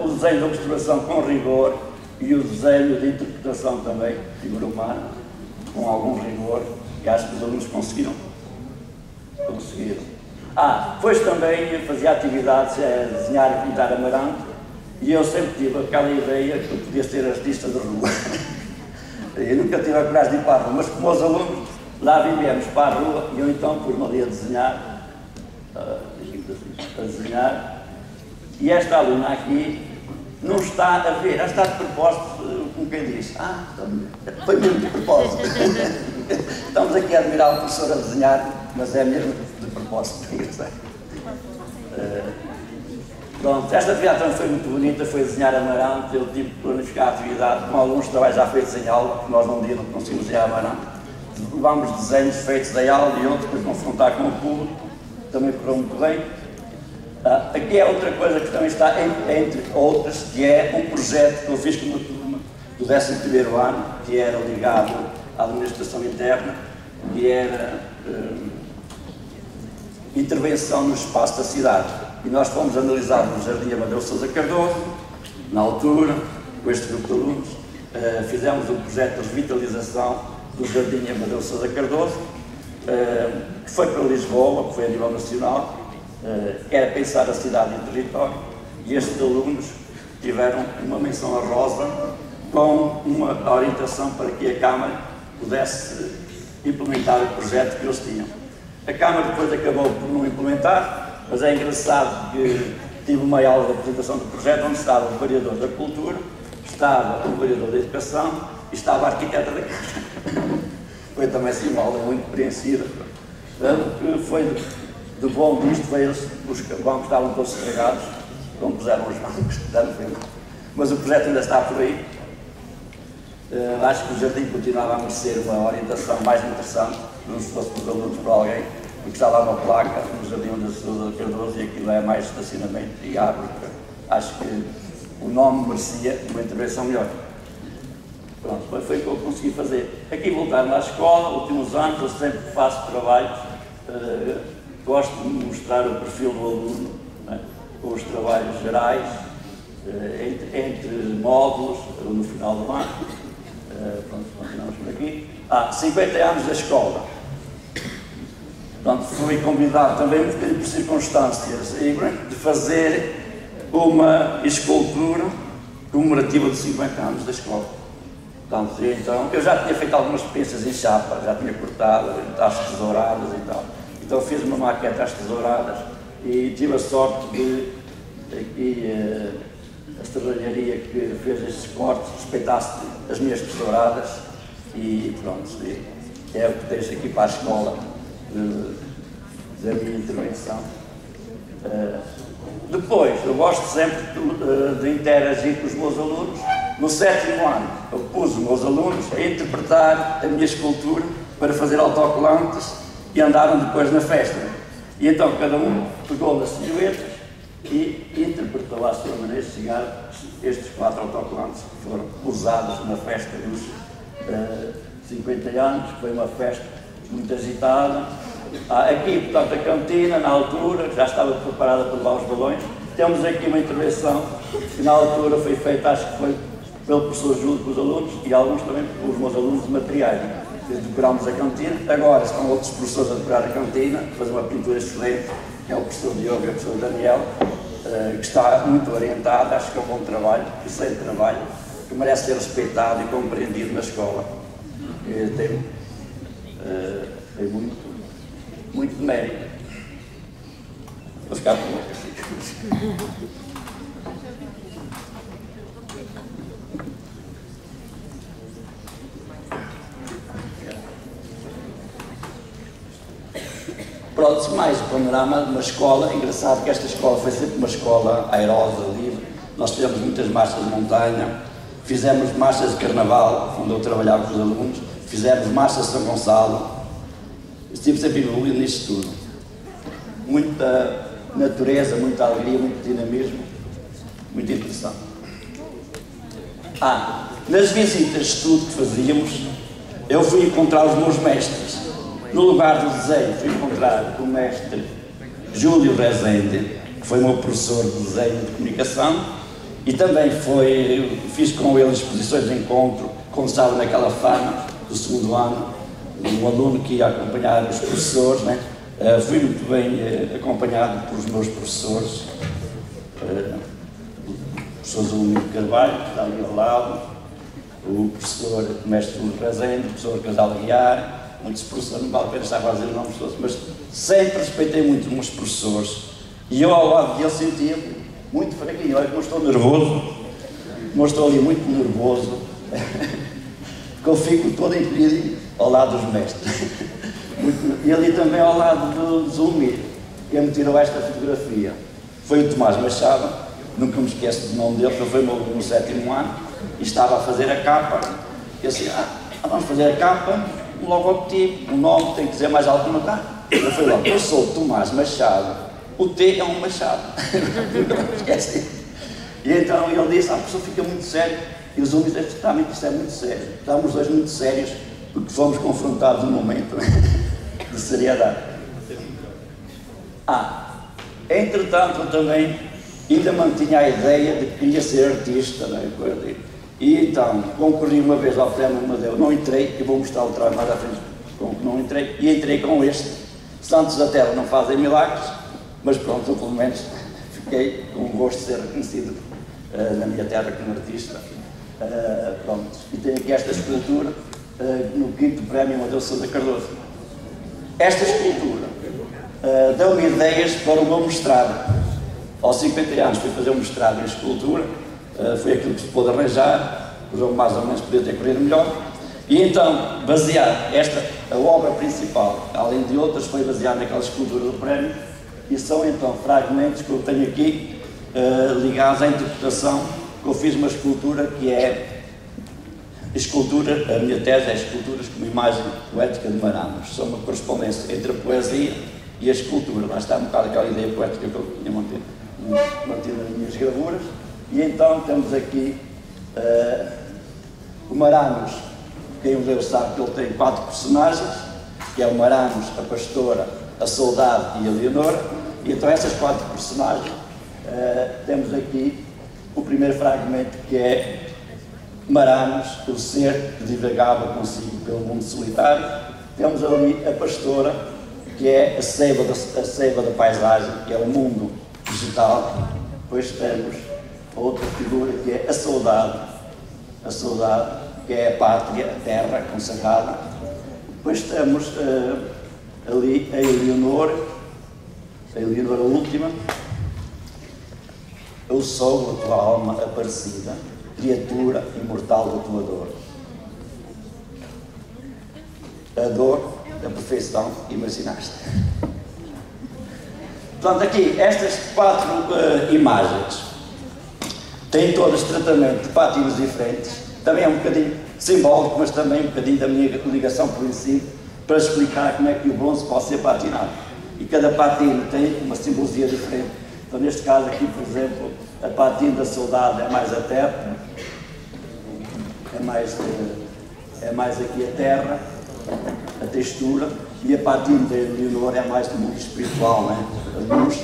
o desenho de observação com rigor e o desenho de interpretação também, figura humana, com algum rigor, e acho que os alunos conseguiram. Depois também fazia atividades, desenhar e pintar amaranto, e eu sempre tive aquela ideia que eu podia ser artista de rua. Eu nunca tive a coragem de ir para a rua, mas como os alunos lá vivíamos para a rua, e eu então pus-me ali a desenhar, e esta aluna aqui não está a ver, ela está de propósito, como quem diz, foi mesmo de propósito. Estamos aqui a admirar o professor a desenhar, mas é mesmo de propósito. Pronto, esta atividade também foi muito bonita, foi desenhar amaranto. Eu tive que planificar a atividade com alguns trabalhos já feitos em aula, porque nós num dia não conseguimos desenhar amaranto. Levámos desenhos feitos em aula e outros para confrontar com o público, também correu muito bem. Aqui é outra coisa que também está entre outras, que é um projeto que eu fiz com uma turma do 11º ano, que era ligado à administração interna, que era intervenção no espaço da cidade. E nós fomos analisar no Jardim Amadeu Sousa Cardoso, na altura, com este grupo de alunos, fizemos um projeto de revitalização do Jardim Amadeu Sousa Cardoso, que foi para Lisboa, que foi a nível nacional, era pensar a cidade e o território, e estes alunos tiveram uma menção honrosa com uma orientação para que a Câmara pudesse implementar o projeto que eles tinham. A Câmara depois acabou por não implementar, mas é engraçado que tive uma aula de apresentação do projeto onde estava o vereador da Cultura, estava o vereador da Educação e estava a arquiteta da Câmara. Foi também assim uma aula muito preenchida. O que foi de bom disto foi os bancos estavam todos segregados, não puseram os bancos, mas o projeto ainda está por aí. Acho que o jardim continuava a merecer uma orientação mais interessante, não se fosse por alunos para alguém, porque está lá uma placa no Jardim Amadeu Sousa Cardoso e aquilo é mais estacionamento e árvore. Acho que o nome merecia uma intervenção melhor. Pronto, foi o que eu consegui fazer. Aqui voltar à escola, últimos anos, eu sempre faço trabalhos, gosto de mostrar o perfil do aluno, né, com os trabalhos gerais, entre módulos, no final do ano. Pronto, continuamos por aqui. 50 anos da escola. Pronto, fui convidado também, um bocadinho por circunstâncias, de fazer uma escultura comemorativa de 50 anos da escola. Portanto, então, eu já tinha feito algumas peças em chapa, já tinha cortado, as tesouradas e tal. E Então fiz uma maquete às tesouradas e tive a sorte de aqui a serralharia que fez estes cortes respeitasse as minhas tesouradas e pronto, é o que deixo aqui para a escola da minha intervenção. Depois, eu gosto sempre de interagir com os meus alunos. No 7º ano, eu pus os meus alunos a interpretar a minha escultura para fazer autocolantes e andaram depois na festa. E então cada um pegou nas silhuetas e interpretou à sua maneira chegar estes 4 autocolantes que foram usados na festa dos 50 anos, que foi uma festa muito agitada. Aqui, portanto, a cantina, na altura, já estava preparada para levar os balões. Temos aqui uma intervenção que na altura foi feita, acho que foi pelo professor Júlio com os alunos e alguns também pelos meus alunos de materiais. Decorámos a cantina, agora estão outros professores a decorar a cantina, fazer uma pintura excelente, que é o professor Diogo e o professor Daniel, que está muito orientado, acho que é um bom trabalho, excelente trabalho, que merece ser respeitado e compreendido na escola. Tem muito mérito. Vou ficar com ele. Pronto, mais o panorama de uma escola. Engraçado que esta escola foi sempre uma escola airosa, livre. Nós fizemos muitas marchas de montanha, fizemos marchas de carnaval, onde eu trabalhava com os alunos, fizemos marchas de São Gonçalo. Estive sempre envolvido nisto tudo. Muita natureza, muita alegria, muito dinamismo, muito interessante. Nas visitas de estudo que fazíamos, eu fui encontrar os meus mestres. No lugar do desenho, fui encontrar o mestre Júlio Rezende, que foi meu professor de desenho de comunicação, e também fiz com ele exposições de encontro, como sabe, naquela fama do 2º ano, um aluno que ia acompanhar os professores, né? Fui muito bem acompanhado pelos meus professores, o professor Zulmiro Carvalho, que está ali ao lado, o professor mestre Júlio Rezende, o professor Casal Guiar, muitos professores, não vale a pena estar a fazer nomes todos, mas sempre respeitei muito os meus professores e eu ao lado deles sentia-me muito fraquinho. Olha como eu estou nervoso, como eu estou ali muito nervoso, porque eu fico todo encolhido ao lado dos mestres. E ali também ao lado do Zulmir, que me tirou esta fotografia. Foi o Tomás Machado, nunca me esqueço do nome dele, porque foi meu aluno no 7º ano e estava a fazer a capa. E assim, vamos fazer a capa, um logotipo, um nome, tem que dizer mais alguma coisa. Eu fui lá, eu sou o Tomás Machado, o T é um Machado. Esquece. E então ele disse, a pessoa fica muito sério. E os homens disseram, realmente isto é muito sério. Estávamos os dois muito sérios, porque fomos confrontados num momento de seriedade. Entretanto, eu também ainda mantinha a ideia de que queria ser artista, não é? E então, concorri uma vez ao prémio Amadeu, não entrei, eu vou mostrar o trabalho mais à frente, não entrei, e entrei com este. Santos da Terra não fazem milagres, mas pronto, eu pelo menos fiquei com o gosto de ser reconhecido na minha terra como artista. Pronto, e tenho aqui esta escultura no 5º prémio Amadeu Sousa Cardoso. Esta escultura deu-me ideias para o meu mestrado. Aos 50 anos fui fazer um mestrado em escultura, foi aquilo que se pôde arranjar, o jogo mais ou menos podia ter corrido melhor. E então, baseado, a obra principal, além de outras, foi baseada naquela escultura do prémio, e são então fragmentos que eu tenho aqui ligados à interpretação, que eu fiz uma escultura que é a minha tese é esculturas como imagem poética de Maramos. São uma correspondência entre a poesia e a escultura. Lá está um bocado aquela ideia poética que eu tinha mantido nas minhas gravuras. E então temos aqui o Maramos. Quem o leu sabe que ele tem 4 personagens, que é o Maramos, a Pastora, a Soldado e a Leonora. E então essas 4 personagens, temos aqui o primeiro fragmento, que é Maramos, o ser que divagava consigo pelo mundo solitário. Temos ali a Pastora, que é a seiva da paisagem, que é o mundo vegetal. Depois temos outra figura, que é a Soldado, que é a pátria, a terra consagrada. Depois temos ali a Eleonor, a última. Eu sou a tua alma aparecida, criatura imortal da tua dor. A dor da perfeição imaginaste. Portanto, aqui, estas 4 imagens têm todas tratamento de pátinas diferentes. Também é um bocadinho simbólico, mas também um bocadinho da minha ligação por ensino, para explicar como é que o bronze pode ser patinado. E cada patina tem uma simbologia diferente. Então, neste caso aqui, por exemplo, a patina da saudade é mais a terra, é mais aqui a terra, a textura, e a patina da Eleonor é mais do mundo espiritual, né? A luz,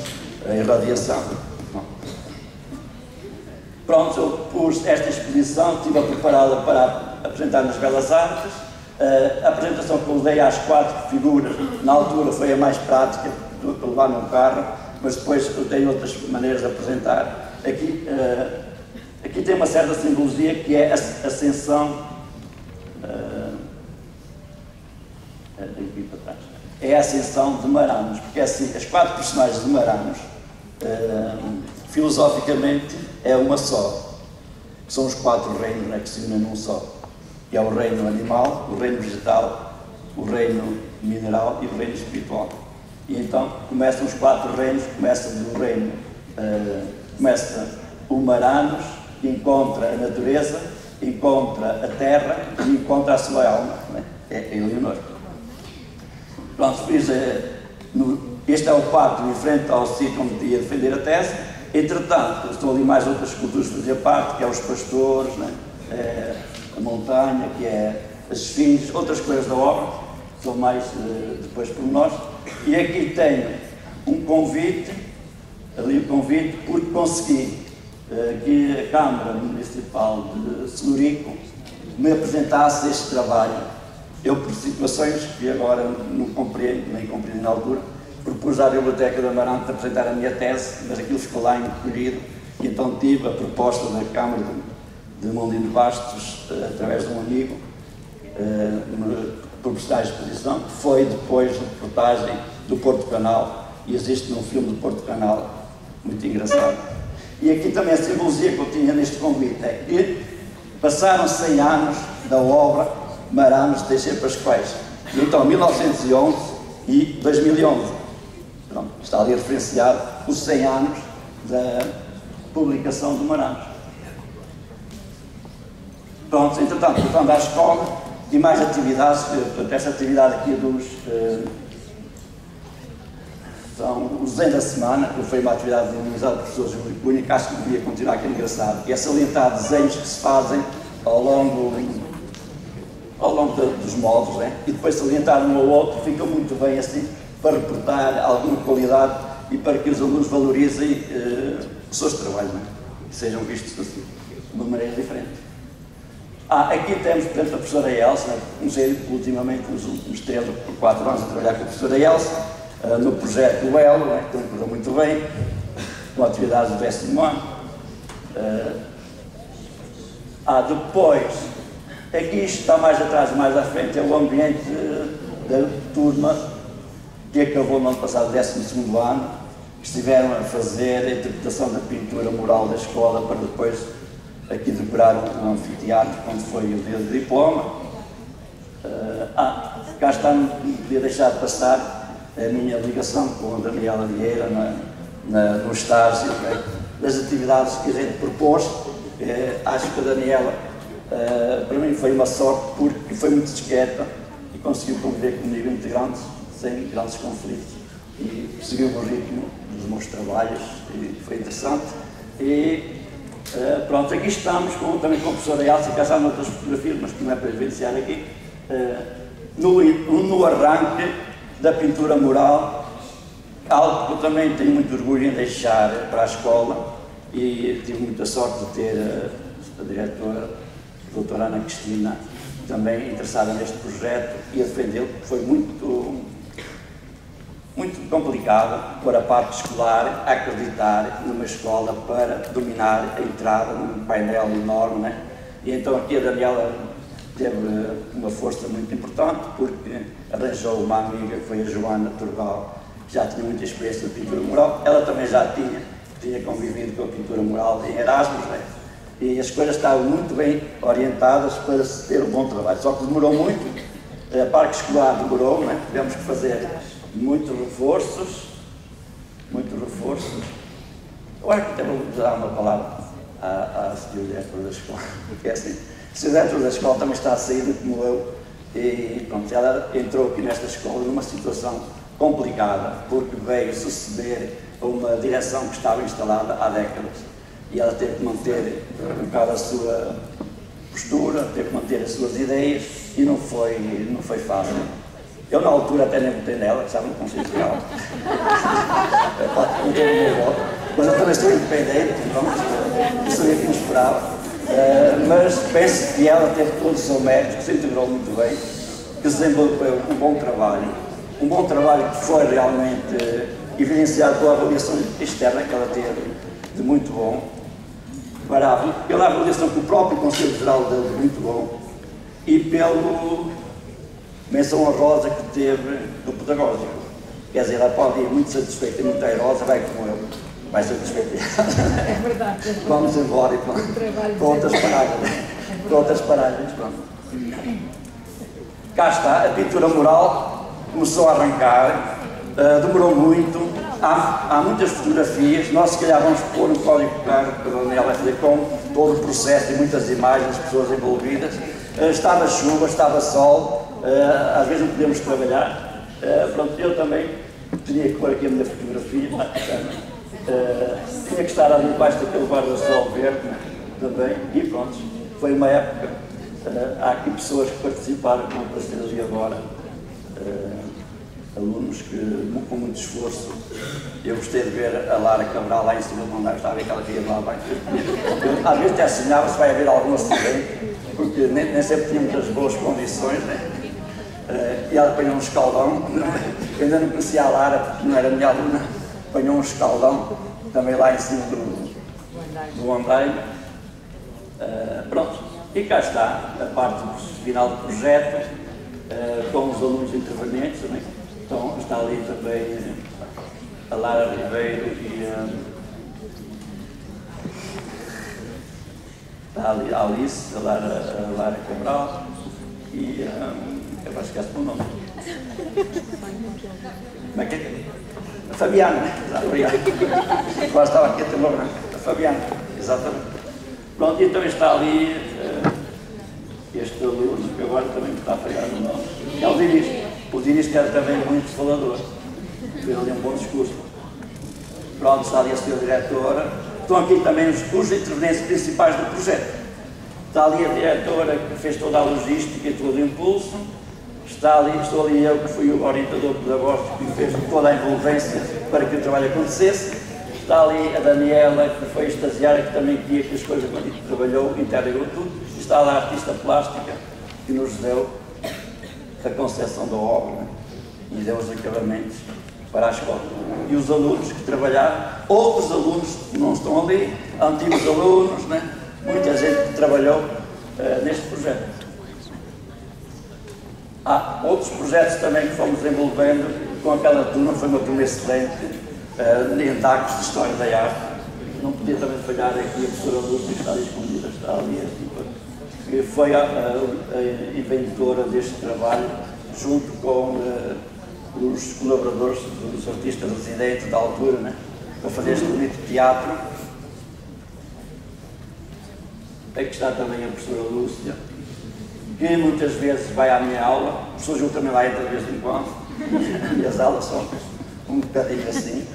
a irradiação. Pronto, eu pus esta exposição, estive preparada para apresentar nas Belas Artes. A apresentação que eu dei às 4 figuras, na altura, foi a mais prática, do que levar num carro, mas depois eu tenho outras maneiras de apresentar. Aqui tem uma certa simbologia, que é a ascensão. É a ascensão de Maranos, porque assim, as 4 personagens de Maranos, filosoficamente, é uma só. São os 4 reinos, né, que se unem num só. Que é o reino animal, o reino vegetal, o reino mineral e o reino espiritual. E então começam os 4 reinos, começa o Maranos, que encontra a natureza, encontra a terra e encontra a sua alma, né? É a Eleonor. Pronto, este é o pátio em frente ao sítio onde ia defender a tese. Entretanto, estão ali mais outras esculturas que faziam parte, que é os pastores, né? A montanha, que é as esfinges, outras coisas da obra, são mais depois por nós. E aqui tenho um convite, porque consegui que a Câmara Municipal de Celurico me apresentasse este trabalho. Eu, por situações que agora não compreendo, nem compreendi na altura, propus à Biblioteca de Amarante apresentar a minha tese, mas aquilo ficou lá encolhido, e então tive a proposta da Câmara de Mondinho de Bastos, através de um amigo, proporcionar a exposição, que foi depois de reportagem do Porto Canal, e existe num filme do Porto Canal, muito engraçado. E aqui também a simbologia que eu tinha neste convite é que passaram 100 anos da obra Maranos de Teixeira Pascoais, então 1911 e 2011. Pronto, está ali referenciado os 100 anos da publicação do Maranos. Pronto, entretanto, voltando à escola, e mais atividades, esta atividade aqui são os desenhos da semana, que foi uma atividade dinamizada por professor Júlio Cunha, que acho que devia continuar, que é engraçado, que é salientar desenhos que se fazem ao longo dos modos, né? E depois salientar um ao outro, fica muito bem assim, para reportar alguma qualidade e para que os alunos valorizem os seus trabalhos, né? E sejam vistos assim, de uma maneira diferente. Aqui temos, portanto, a professora Elsa, né? Comecei ultimamente, nos últimos 3 ou 4 anos, a trabalhar com a professora Elsa, no projeto do ELO, né? Que correu muito bem, com atividades do 10º ano. Depois, aqui está mais atrás, mais à frente, é o ambiente da turma que acabou no ano passado, 12º ano, que estiveram a fazer a interpretação da pintura mural da escola para depois aqui decorar um anfiteatro, quando foi o dia do diploma. Cá está, não podia deixar de passar a minha ligação com a Daniela Vieira no estágio, né, das atividades que a gente propôs. Acho que a Daniela, para mim, foi uma sorte, porque foi muito discreta e conseguiu conviver comigo integrantes, sem grandes conflitos, e seguiu o ritmo dos meus trabalhos, e foi interessante. Pronto, aqui estamos também com a professora Elsa, que já há outras fotografias, mas que não é para evidenciar aqui, no arranque da pintura mural, algo que eu também tenho muito orgulho em deixar para a escola, e tive muita sorte de ter a diretora, a doutora Ana Cristina, também interessada neste projeto e a defendê-lo, porque foi muito complicado para a parte escolar acreditar numa escola para dominar a entrada num painel enorme, né? E então aqui a Daniela teve uma força muito importante, porque arranjou uma amiga, que foi a Joana Turgal, que já tinha muita experiência de pintura mural. Ela também já tinha convivido com a pintura mural em Erasmus, né? E as coisas estavam muito bem orientadas para se ter um bom trabalho. Só que demorou muito, a Parque Escolar demorou, né? Tivemos que fazer muitos reforços. Eu acho que até vou dar uma palavra à senhora diretora da escola, porque é assim, a senhora diretora da escola também está a sair como eu, e pronto, ela entrou aqui nesta escola numa situação complicada, porque veio suceder a uma direção que estava instalada há décadas, e ela teve que manter um bocado a sua postura, teve que manter as suas ideias, e não foi fácil. Eu, na altura, até nem votei nela, sabe, no Conselho Geral. Não teve o meu voto, mas eu também sou independente, então, sabia que me esperava. Mas penso que ela teve todo o seu mérito, que se integrou muito bem, que desenvolveu um bom trabalho que foi realmente evidenciado pela avaliação externa que ela teve, de muito bom, pela avaliação que o próprio Conselho Geral deu de muito bom, e pela menção honrosa que teve do pedagógico. Quer dizer, ela pode ir muito satisfeita e muito airosa, vai como eu, vai satisfeita. É verdade. Vamos embora e para outras paragens. Pronto. Cá está, a pintura mural começou a arrancar, demorou muito, há muitas fotografias, nós se calhar vamos pôr um código para o Daniel FD com todo o processo e muitas imagens, pessoas envolvidas. Estava chuva, estava sol, às vezes não podemos trabalhar. Pronto, eu também tinha que pôr aqui a minha fotografia, tinha que estar ali debaixo daquele guarda-sol verde, né, também, e pronto, foi uma época. Há aqui pessoas que participaram, como apareceram ali agora, alunos que, com muito esforço, eu gostei de ver a Lara Cabral lá em cima do andar, estava a ver que ela queria lá abaixo. Às vezes até sonhava se vai haver algum acidente, porque nem sempre tinha muitas boas condições, né? E ela apanhou um escaldão, eu ainda não conhecia a Lara, porque não era minha aluna, apanhou um escaldão também lá em cima do andaime. Pronto, e cá está a parte final do projeto, com os alunos intervenientes, né? Então está ali também a Lara Ribeiro e está ali a Alice, a Lara Cabral e eu acho que esquece o nome. Como é que é? A Fabiana, obrigado. Agora estava aqui a ter uma branca. A Fabiana, exatamente. Pronto, e então está ali este aluno, que agora também me está a falhar no nome, é o Diniz. O Diniz que era também muito falador, fez ali um bom discurso. Pronto, está ali a senhora diretora. Estão aqui também os intervenientes principais do projeto. Está ali a diretora que fez toda a logística e todo o impulso. Estou ali eu, que fui o orientador pedagógico que fez toda a envolvência para que o trabalho acontecesse. Está ali a Daniela, que foi estagiária, que também queria que as coisas que trabalhou, integrou tudo. Está lá a artista plástica, que nos deu a concepção da obra, né? E deu os acabamentos para a escola. E os alunos que trabalharam, outros alunos que não estão ali, antigos alunos, né? Muita gente que trabalhou neste projeto. Há outros projetos também que fomos desenvolvendo com aquela turma, foi uma turma excelente, em DACs de História da Arte. Não podia também falhar aqui a professora Lúcia, que está ali escondida, está ali, que foi a inventora deste trabalho, junto com os colaboradores, os artistas residentes da altura, né, para fazer este bonito teatro. Aqui está também a professora Lúcia, que muitas vezes vai à minha aula, o professor Júlio também lá entra de vez em quando, e as aulas são um bocadinho assim.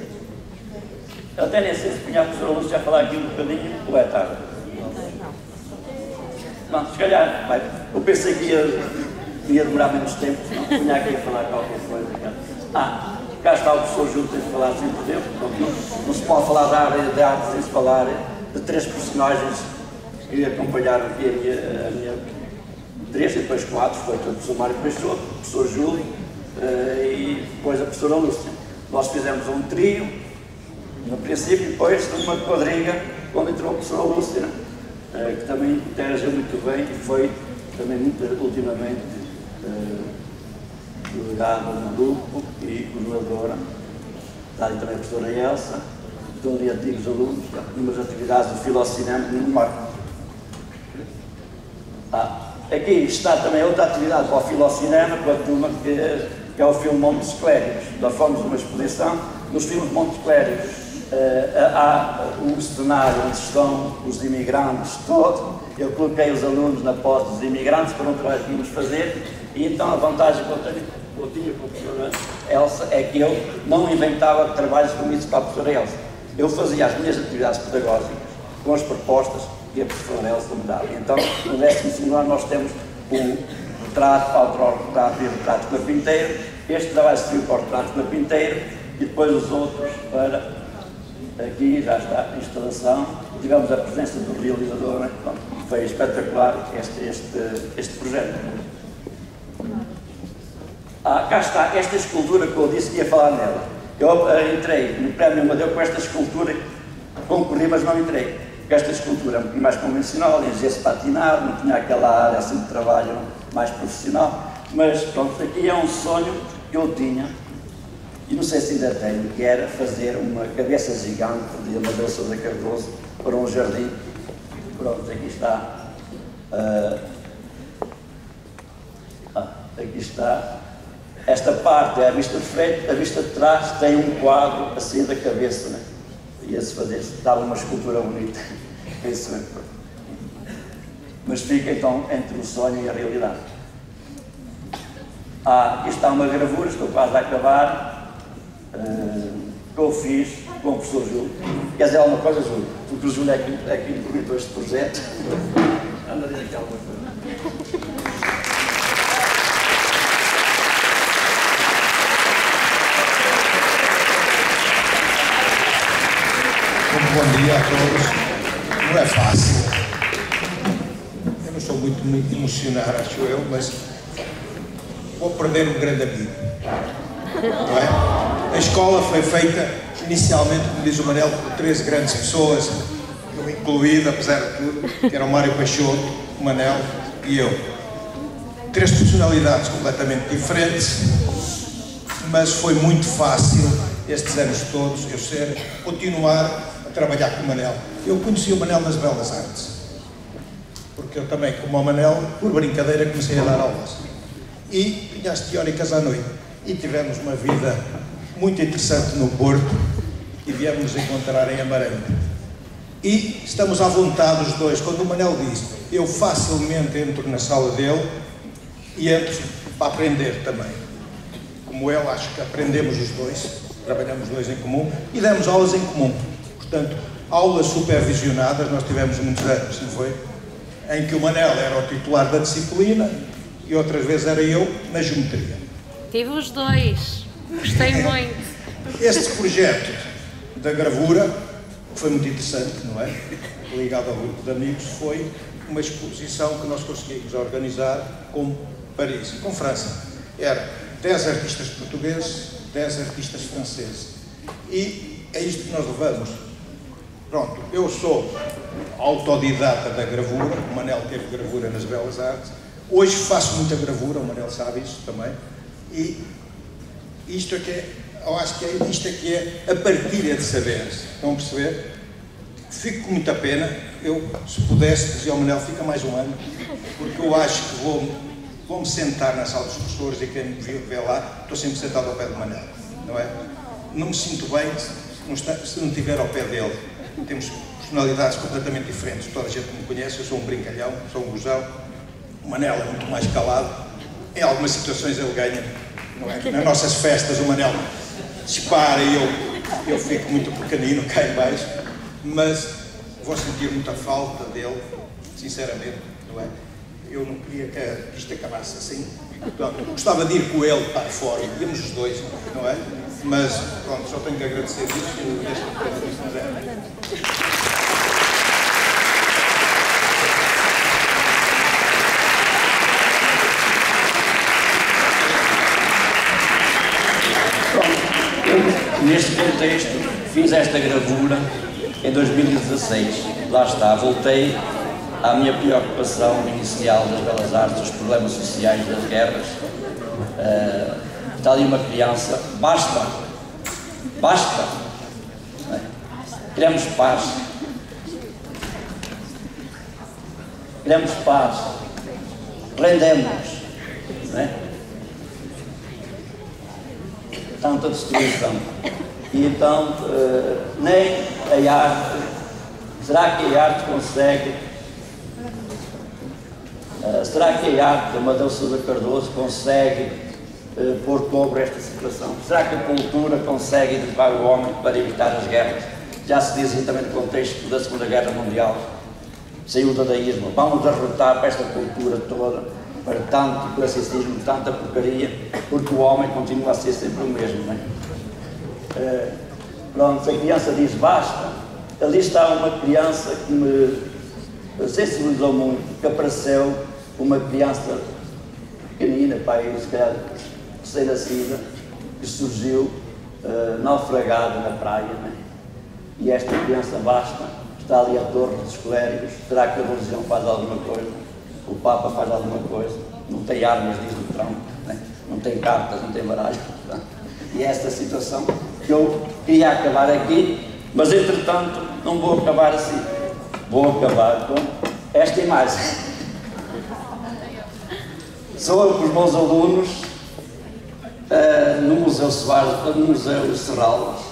Eu até nem sei se punha a professora Lúcia a falar aqui um bocadinho, ou é tarde? Não, se calhar, vai. Eu pensei que ia demorar menos tempo, não punha aqui a falar qualquer coisa. Cá está o professor Júlio, tem que falar sempre dele, não se pode falar da área de arte sem se falar de três personagens que acompanharam aqui a minha 3 e depois 4, foi o professor Mário Peixoto, o professor Júlio e depois a professora Lúcia. Nós fizemos um trio, no princípio, e depois uma quadrilha, quando entrou a professora Lúcia, que também interagiu muito bem e foi também ultimamente delegada no grupo e coordenadora. Está ali também a professora Elsa, estão ali antigos alunos, numas atividades do Filocinema no Marco. Aqui está também outra atividade para o Filocinema, com a turma que é o filme Montes Clérigos. Nós fomos uma exposição nos filmes Montes Clérigos. Há um cenário onde estão os imigrantes todos. Eu coloquei os alunos na posse dos imigrantes para um trabalho que íamos fazer, e então a vantagem que eu tinha com a professora Elsa é que eu não inventava trabalhos comidos para a professora Elsa. Eu fazia as minhas atividades pedagógicas com as propostas que a professora Elsa me dava. Então, no 12º ano nós temos um retrato, autorretrato e retrato carpinteiro. Este trabalho serviu para o retrato carpinteiro e depois os outros para... Aqui já está a instalação. Tivemos a presença do realizador, né? Foi espetacular este projeto. Cá está esta escultura que eu disse que ia falar nela. Eu entrei no Prémio Amadeu com esta escultura, concorri, mas não entrei. Porque esta escultura é um pouquinho mais convencional, em gesso patinado, não tinha aquela área assim de trabalho mais profissional. Mas pronto, aqui é um sonho que eu tinha, e não sei se ainda tenho, que era fazer uma cabeça gigante de Amadeu Sousa Cardoso para um jardim. Pronto, aqui está. Aqui está. Esta parte é a vista de frente, a vista de trás tem um quadro assim da cabeça, né? Ia-se fazer, dava uma escultura bonita. Isso mesmo. Mas fica então entre o sonho e a realidade. Aqui está uma gravura, estou quase a acabar. Que eu fiz com o professor Júlio. Quer dizer alguma coisa, Júlio? Porque o Júlio é que implementou este projeto. Anda a dizer aqui alguma coisa. Bom dia a todos. Não é fácil. Eu não sou muito emocionar, acho eu, mas vou perder um grande amigo. Não é? A escola foi feita inicialmente, como diz o Manel, por 13 grandes pessoas, eu incluído, apesar de tudo, que eram o Mário Peixoto, o Manel e eu. 3 personalidades completamente diferentes, mas foi muito fácil estes anos todos eu continuar a trabalhar com o Manel. Eu conheci o Manel nas Belas Artes, porque eu também, como o Manel, por brincadeira, comecei a dar aulas. E tinha as teóricas à noite. E tivemos uma vida muito interessante no Porto e viemos nos encontrar em Amarante. E estamos à vontade os dois. Quando o Manel diz, eu facilmente entro na sala dele e entro para aprender também. Como ele, acho que aprendemos os dois, trabalhamos dois em comum e demos aulas em comum. Portanto, aulas supervisionadas, nós tivemos muitos anos, não foi? Em que o Manel era o titular da disciplina e outras vezes era eu na geometria. Tive os dois, gostei muito. Este projeto da gravura foi muito interessante, não é? Ligado ao grupo de amigos, foi uma exposição que nós conseguimos organizar com Paris e com França. Era 10 artistas portugueses, 10 artistas franceses. E é isto que nós levamos. Pronto, eu sou autodidata da gravura, o Manel teve gravura nas Belas Artes. Hoje faço muita gravura, o Manel sabe isso também. E isto é que é, eu acho que isto é que é a partilha de saberes. Estão a perceber? Fico com muita pena. Eu, se pudesse, dizia ao Manel, fica mais um ano, porque eu acho que vou-me sentar na sala dos professores e quem me vê lá, estou sempre sentado ao pé do Manel, não é? Não me sinto bem se não estiver ao pé dele. Temos personalidades completamente diferentes. Toda a gente me conhece, eu sou um brincalhão, sou um gozão. O Manel é muito mais calado. Em algumas situações ele ganha, não é? Nas nossas festas o Manel dispara e eu fico muito pequenino, cá em baixo, mas vou sentir muita falta dele, sinceramente, não é? Eu não queria que isto acabasse assim, portanto, gostava de ir com ele para fora, íamos os dois, não é? Mas, pronto, só tenho que agradecer isso e este projeto. Neste contexto, fiz esta gravura em 2016. Lá está, voltei à minha preocupação inicial das belas artes, os problemas sociais das guerras. Está ali uma criança, basta, queremos paz, rendemos-nos, não é? Tanta destruição. E então, nem a arte, será que a arte consegue, será que a arte de Amadeu Sousa Cardoso consegue pôr cobre a esta situação? Será que a cultura consegue educar o homem para evitar as guerras? Já se dizia também no contexto da Segunda Guerra Mundial, saiu o dadaísmo, vamos derrotar para esta cultura toda, para tanto classicismo, tanta porcaria, porque o homem continua a ser sempre o mesmo, não é? Pronto, se a criança diz basta, ali está uma criança que me sensibilizou muito, que apareceu uma criança pequenina, pai, se calhar recém-nascida, que surgiu naufragada na praia, não é? E esta criança basta, está ali à torre dos clérigos, será que a religião faz alguma coisa? O Papa faz alguma coisa? Não tem armas, diz o Trump, não tem cartas, não tem baralho. E é esta situação que eu queria acabar aqui, mas entretanto não vou acabar assim. Vou acabar com esta imagem. Sou eu com os meus alunos no Museu Soares, no Museu Serralves,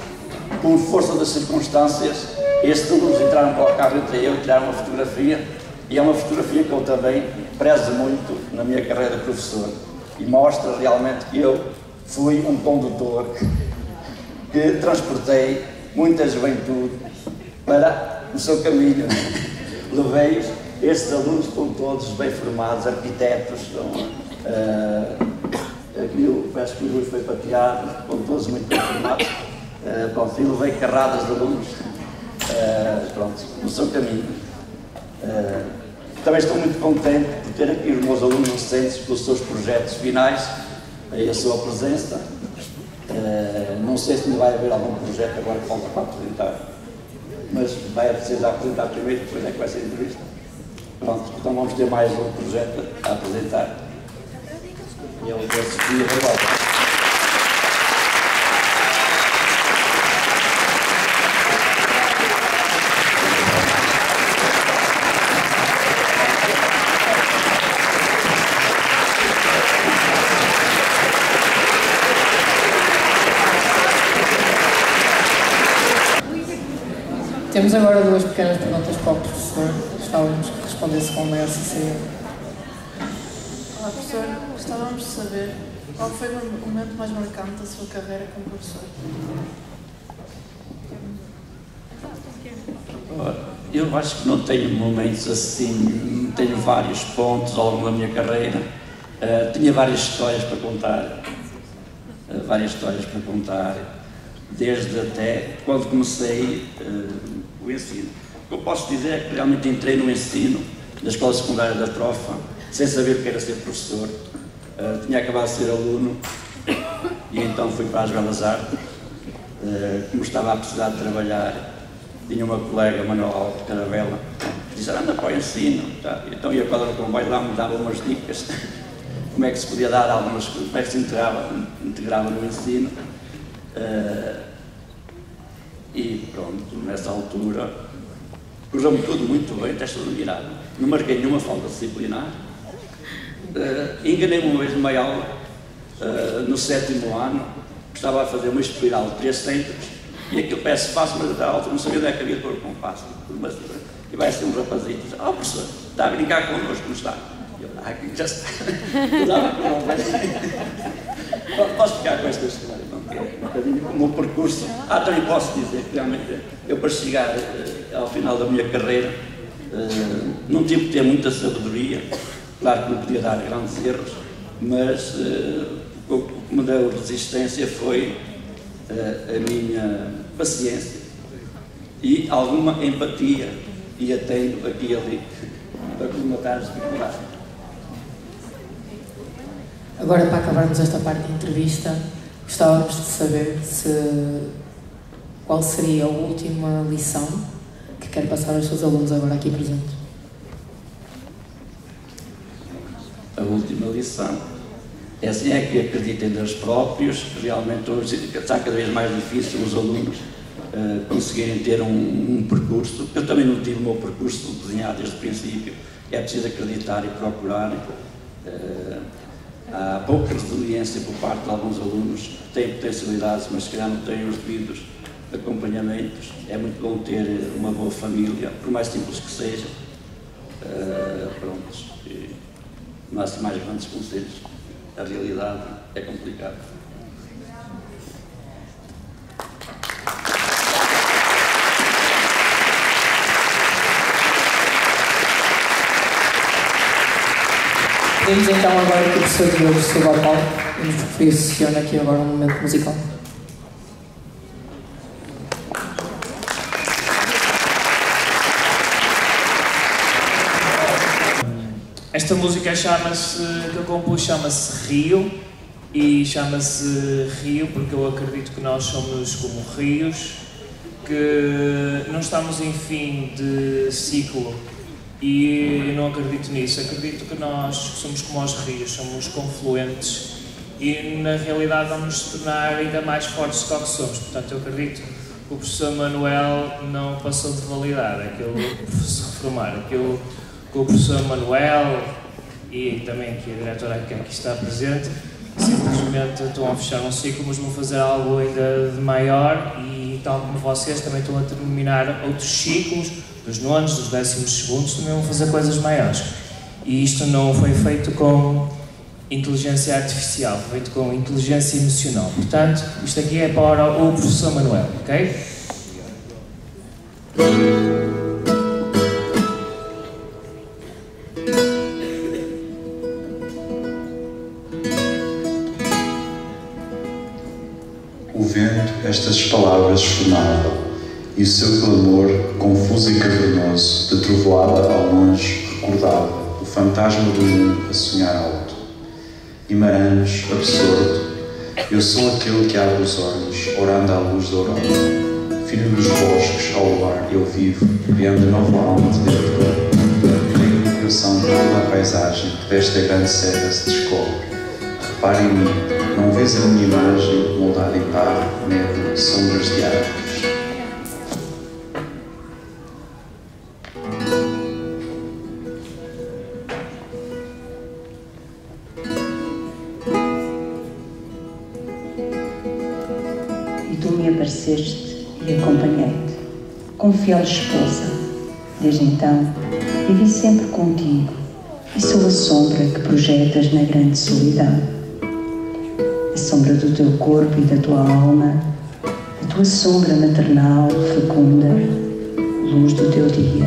por força das circunstâncias. Estes alunos entraram para o carro entre eu e tiraram uma fotografia, e é uma fotografia que eu também prezo muito na minha carreira de professor, e mostra realmente que eu fui um condutor que transportei muita juventude para o seu caminho. Levei-os, estes alunos estão todos bem formados, arquitetos, aquilo, parece que o Luís foi pateado, estão todos muito bem formados. Pronto, e levei carradas de alunos pronto, no seu caminho. Também estou muito contente por ter aqui os meus alunos recentes pelos seus projetos finais e a sua presença. Não sei se vai haver algum projeto agora que falta para apresentar, mas vai precisar apresentar primeiro, depois é que vai ser entrevista. Pronto, então vamos ter mais um projeto a apresentar. E eu vou assistir agora. Temos agora duas pequenas perguntas para o professor. Gostávamos que respondesse com maior sinceridade. Olá, professor. Gostávamos de saber qual foi o momento mais marcante da sua carreira como professor. Eu acho que não tenho momentos assim, tenho vários pontos ao longo da minha carreira. Tinha várias histórias para contar. Desde até quando comecei o ensino. O que eu posso dizer é que realmente entrei no ensino da Escola Secundária da Trofa, sem saber o que era ser professor. Tinha acabado de ser aluno e então fui para as Belas Artes. Como estava a precisar de trabalhar, tinha uma colega, Manuel Alto Caravela, que disse: anda para o ensino. Tá? Então ia para o comboio lá, me dava umas dicas, como é que se podia dar algumas coisas, como é que se integrava no ensino. E pronto, nessa altura, cruzou-me tudo muito bem, até estou admirado. Não marquei nenhuma falta disciplinar. Enganei-me uma vez numa aula, no 7º ano, estava a fazer uma espiral de 3 centímetros, e aquilo parece fácil, mas da alta não sabia onde é que havia de pôr o compasso. E vai ser um rapazito, diz: oh professor, está a brincar connosco, não está? E eu: já está. Posso ficar com esta história, um bocadinho o meu percurso. Também posso dizer que realmente eu, para chegar ao final da minha carreira, não tive que ter muita sabedoria. Claro que não podia dar grandes erros, mas o que me deu resistência foi a minha paciência e alguma empatia, e atendo aqui e ali para colmatar as dificuldades. Agora, para acabarmos esta parte da entrevista, gostávamos de saber qual seria a última lição que quer passar aos seus alunos agora aqui presentes. última lição. É assim é que acreditem neles próprios, realmente hoje está cada vez mais difícil os alunos conseguirem ter um percurso. Eu também não tive o meu percurso desenhado desde o princípio, é preciso acreditar e procurar. Há pouca resiliência por parte de alguns alunos que têm potencialidades, mas se calhar não têm os devidos acompanhamentos. É muito bom ter uma boa família, por mais simples que seja. Prontos, não há assim mais grandes conselhos. A realidade é complicada. Pedimos então agora que o professor Diogo suba ao palco e nos proporcione aqui agora um momento musical. Esta música que eu compus chama-se Rio, e chama-se Rio porque eu acredito que nós somos como rios, que não estamos em fim de ciclo, e eu não acredito nisso. Acredito que nós somos como os rios, somos confluentes e na realidade vamos nos tornar ainda mais fortes do que somos. Portanto, eu acredito que o professor Manuel não passou de validade, aquilo que o professor Manuel e também aqui a diretora que aqui está presente simplesmente estão a fechar um ciclo, mas vão fazer algo ainda de maior, e tal como vocês também estão a terminar outros ciclos, dos nonos, dos 12º, também vão fazer coisas maiores. E isto não foi feito com inteligência artificial, foi feito com inteligência emocional. Portanto, isto aqui é para o professor Manuel, ok? O vento estas palavras sonava, e o seu clamor, confuso e cavernoso, de trovoada ao longe, recordava o fantasma do mundo a sonhar alto. Guimarães, absorto, eu sou aquele que abre os olhos, orando à luz da aurora. Filho dos bosques, ao luar, eu vivo, criando nova alma de dentro. Tenho no coração toda a paisagem que desta grande serra se descobre. Repare em mim, não vês a minha imagem moldada em barro, neve, sombras de árvores. E tu me apareceste e acompanhei-te, como fiel esposa. Desde então, vivi sempre contigo e sou a sombra que projetas na grande solidão. A sombra do teu corpo e da tua alma, a tua sombra maternal, fecunda, luz do teu dia,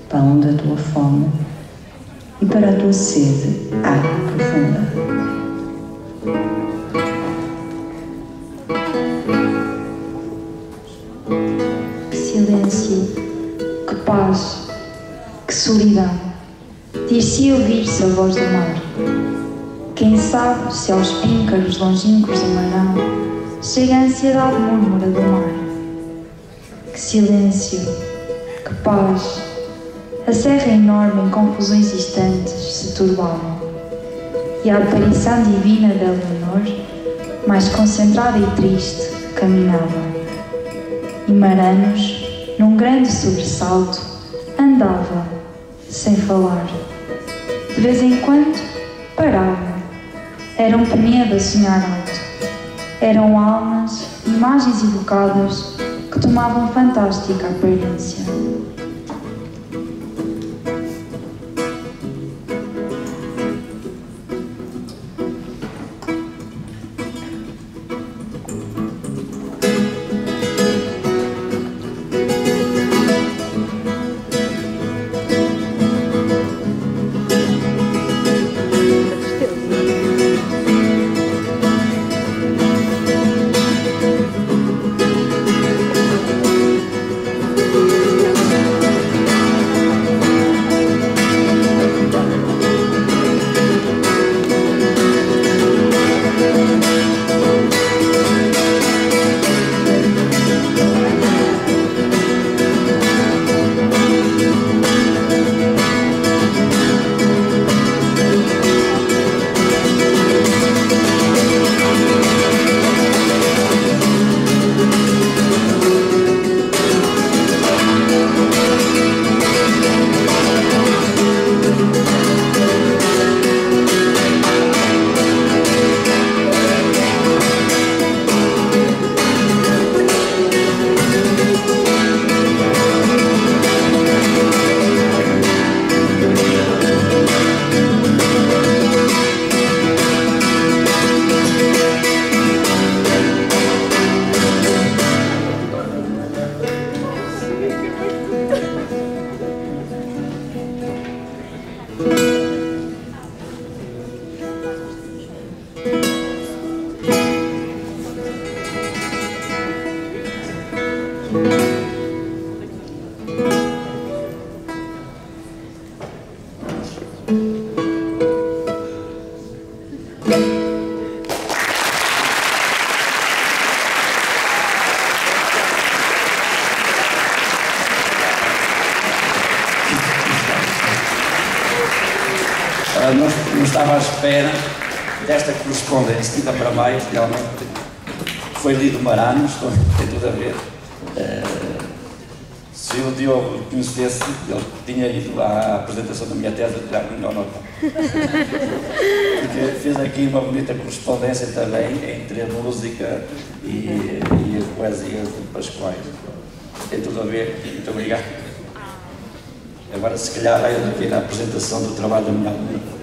pão da tua fome e para a tua sede, água profunda. Que silêncio, que paz, que solidão, dir-se e ouvir-se a voz do mar. Quem sabe se aos píncaros longínquos do marão chega a ansiedade múrmura do mar. Que silêncio, que paz, a serra enorme em confusões distantes se turbava, e a aparição divina de Eleonor, mais concentrada e triste, caminhava. E Maranos, num grande sobressalto, andava, sem falar. De vez em quando, parava. Era um penedo a sonhar alto. Eram almas, imagens evocadas, que tomavam fantástica aparência. não estava à espera desta correspondência, ainda para mais, realmente foi lido Maranos, tem tudo a ver. Se o Diogo conhecesse, ele tinha ido à apresentação da minha tese a tirar melhor nota. Porque fez aqui uma bonita correspondência também entre a música e a poesia de Pascoais. Tem tudo a ver, muito obrigado. Agora, se calhar, vai aqui na apresentação do trabalho da minha aluna.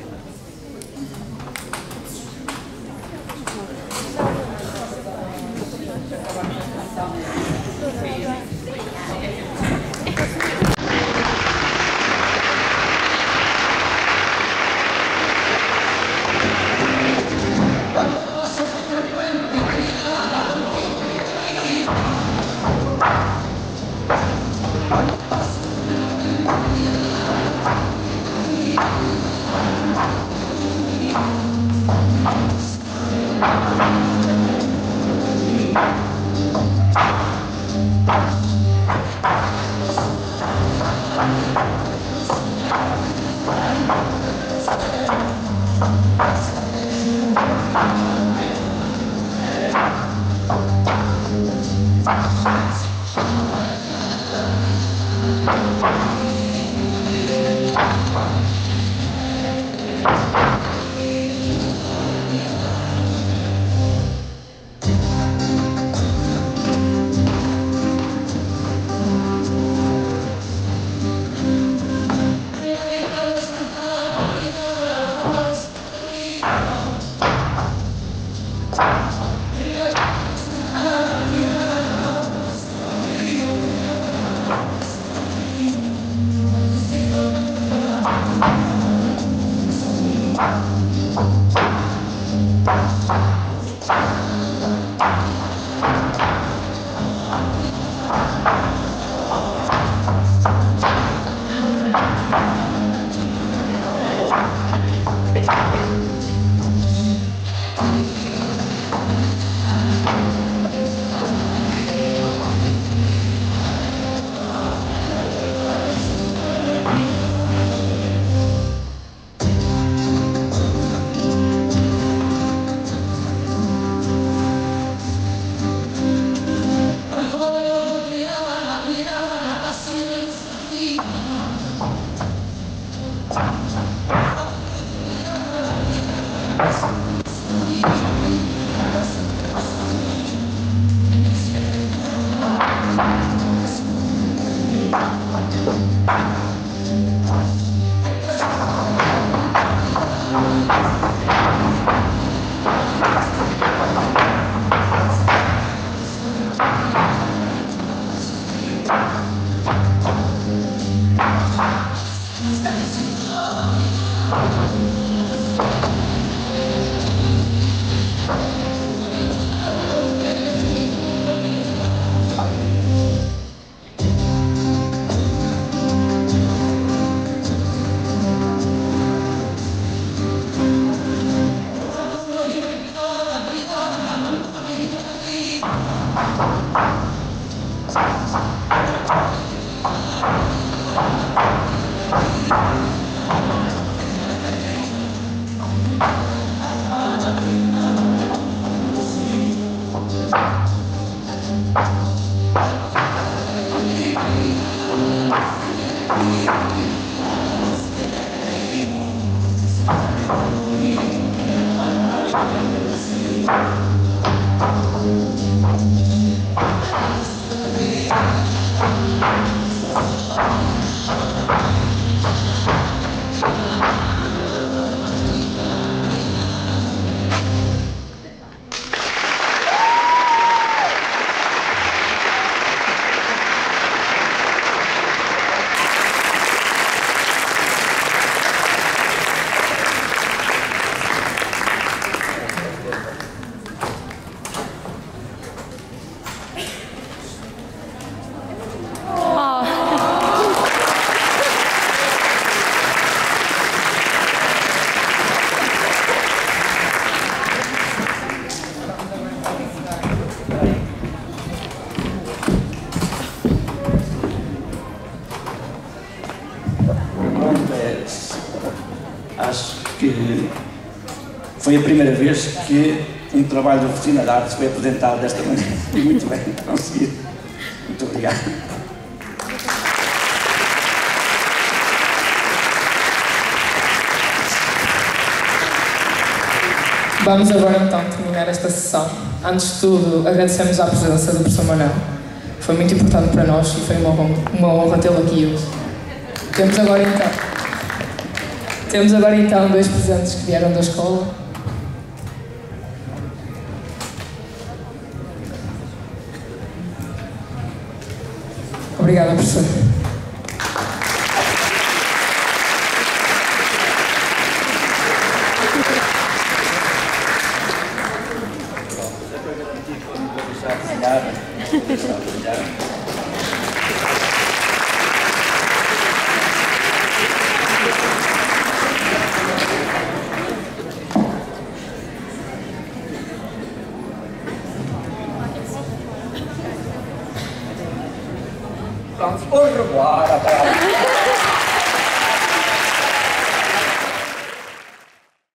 porque foi a primeira vez que um trabalho de oficina de artes foi apresentado desta maneira. E muito bem, consegui. Muito obrigado. Vamos agora então terminar esta sessão. Antes de tudo, agradecemos a presença do professor Manuel. Foi muito importante para nós e foi uma honra tê-lo aqui hoje. Temos agora então 2 presentes que vieram da escola. Obrigada, professor. Au revoir,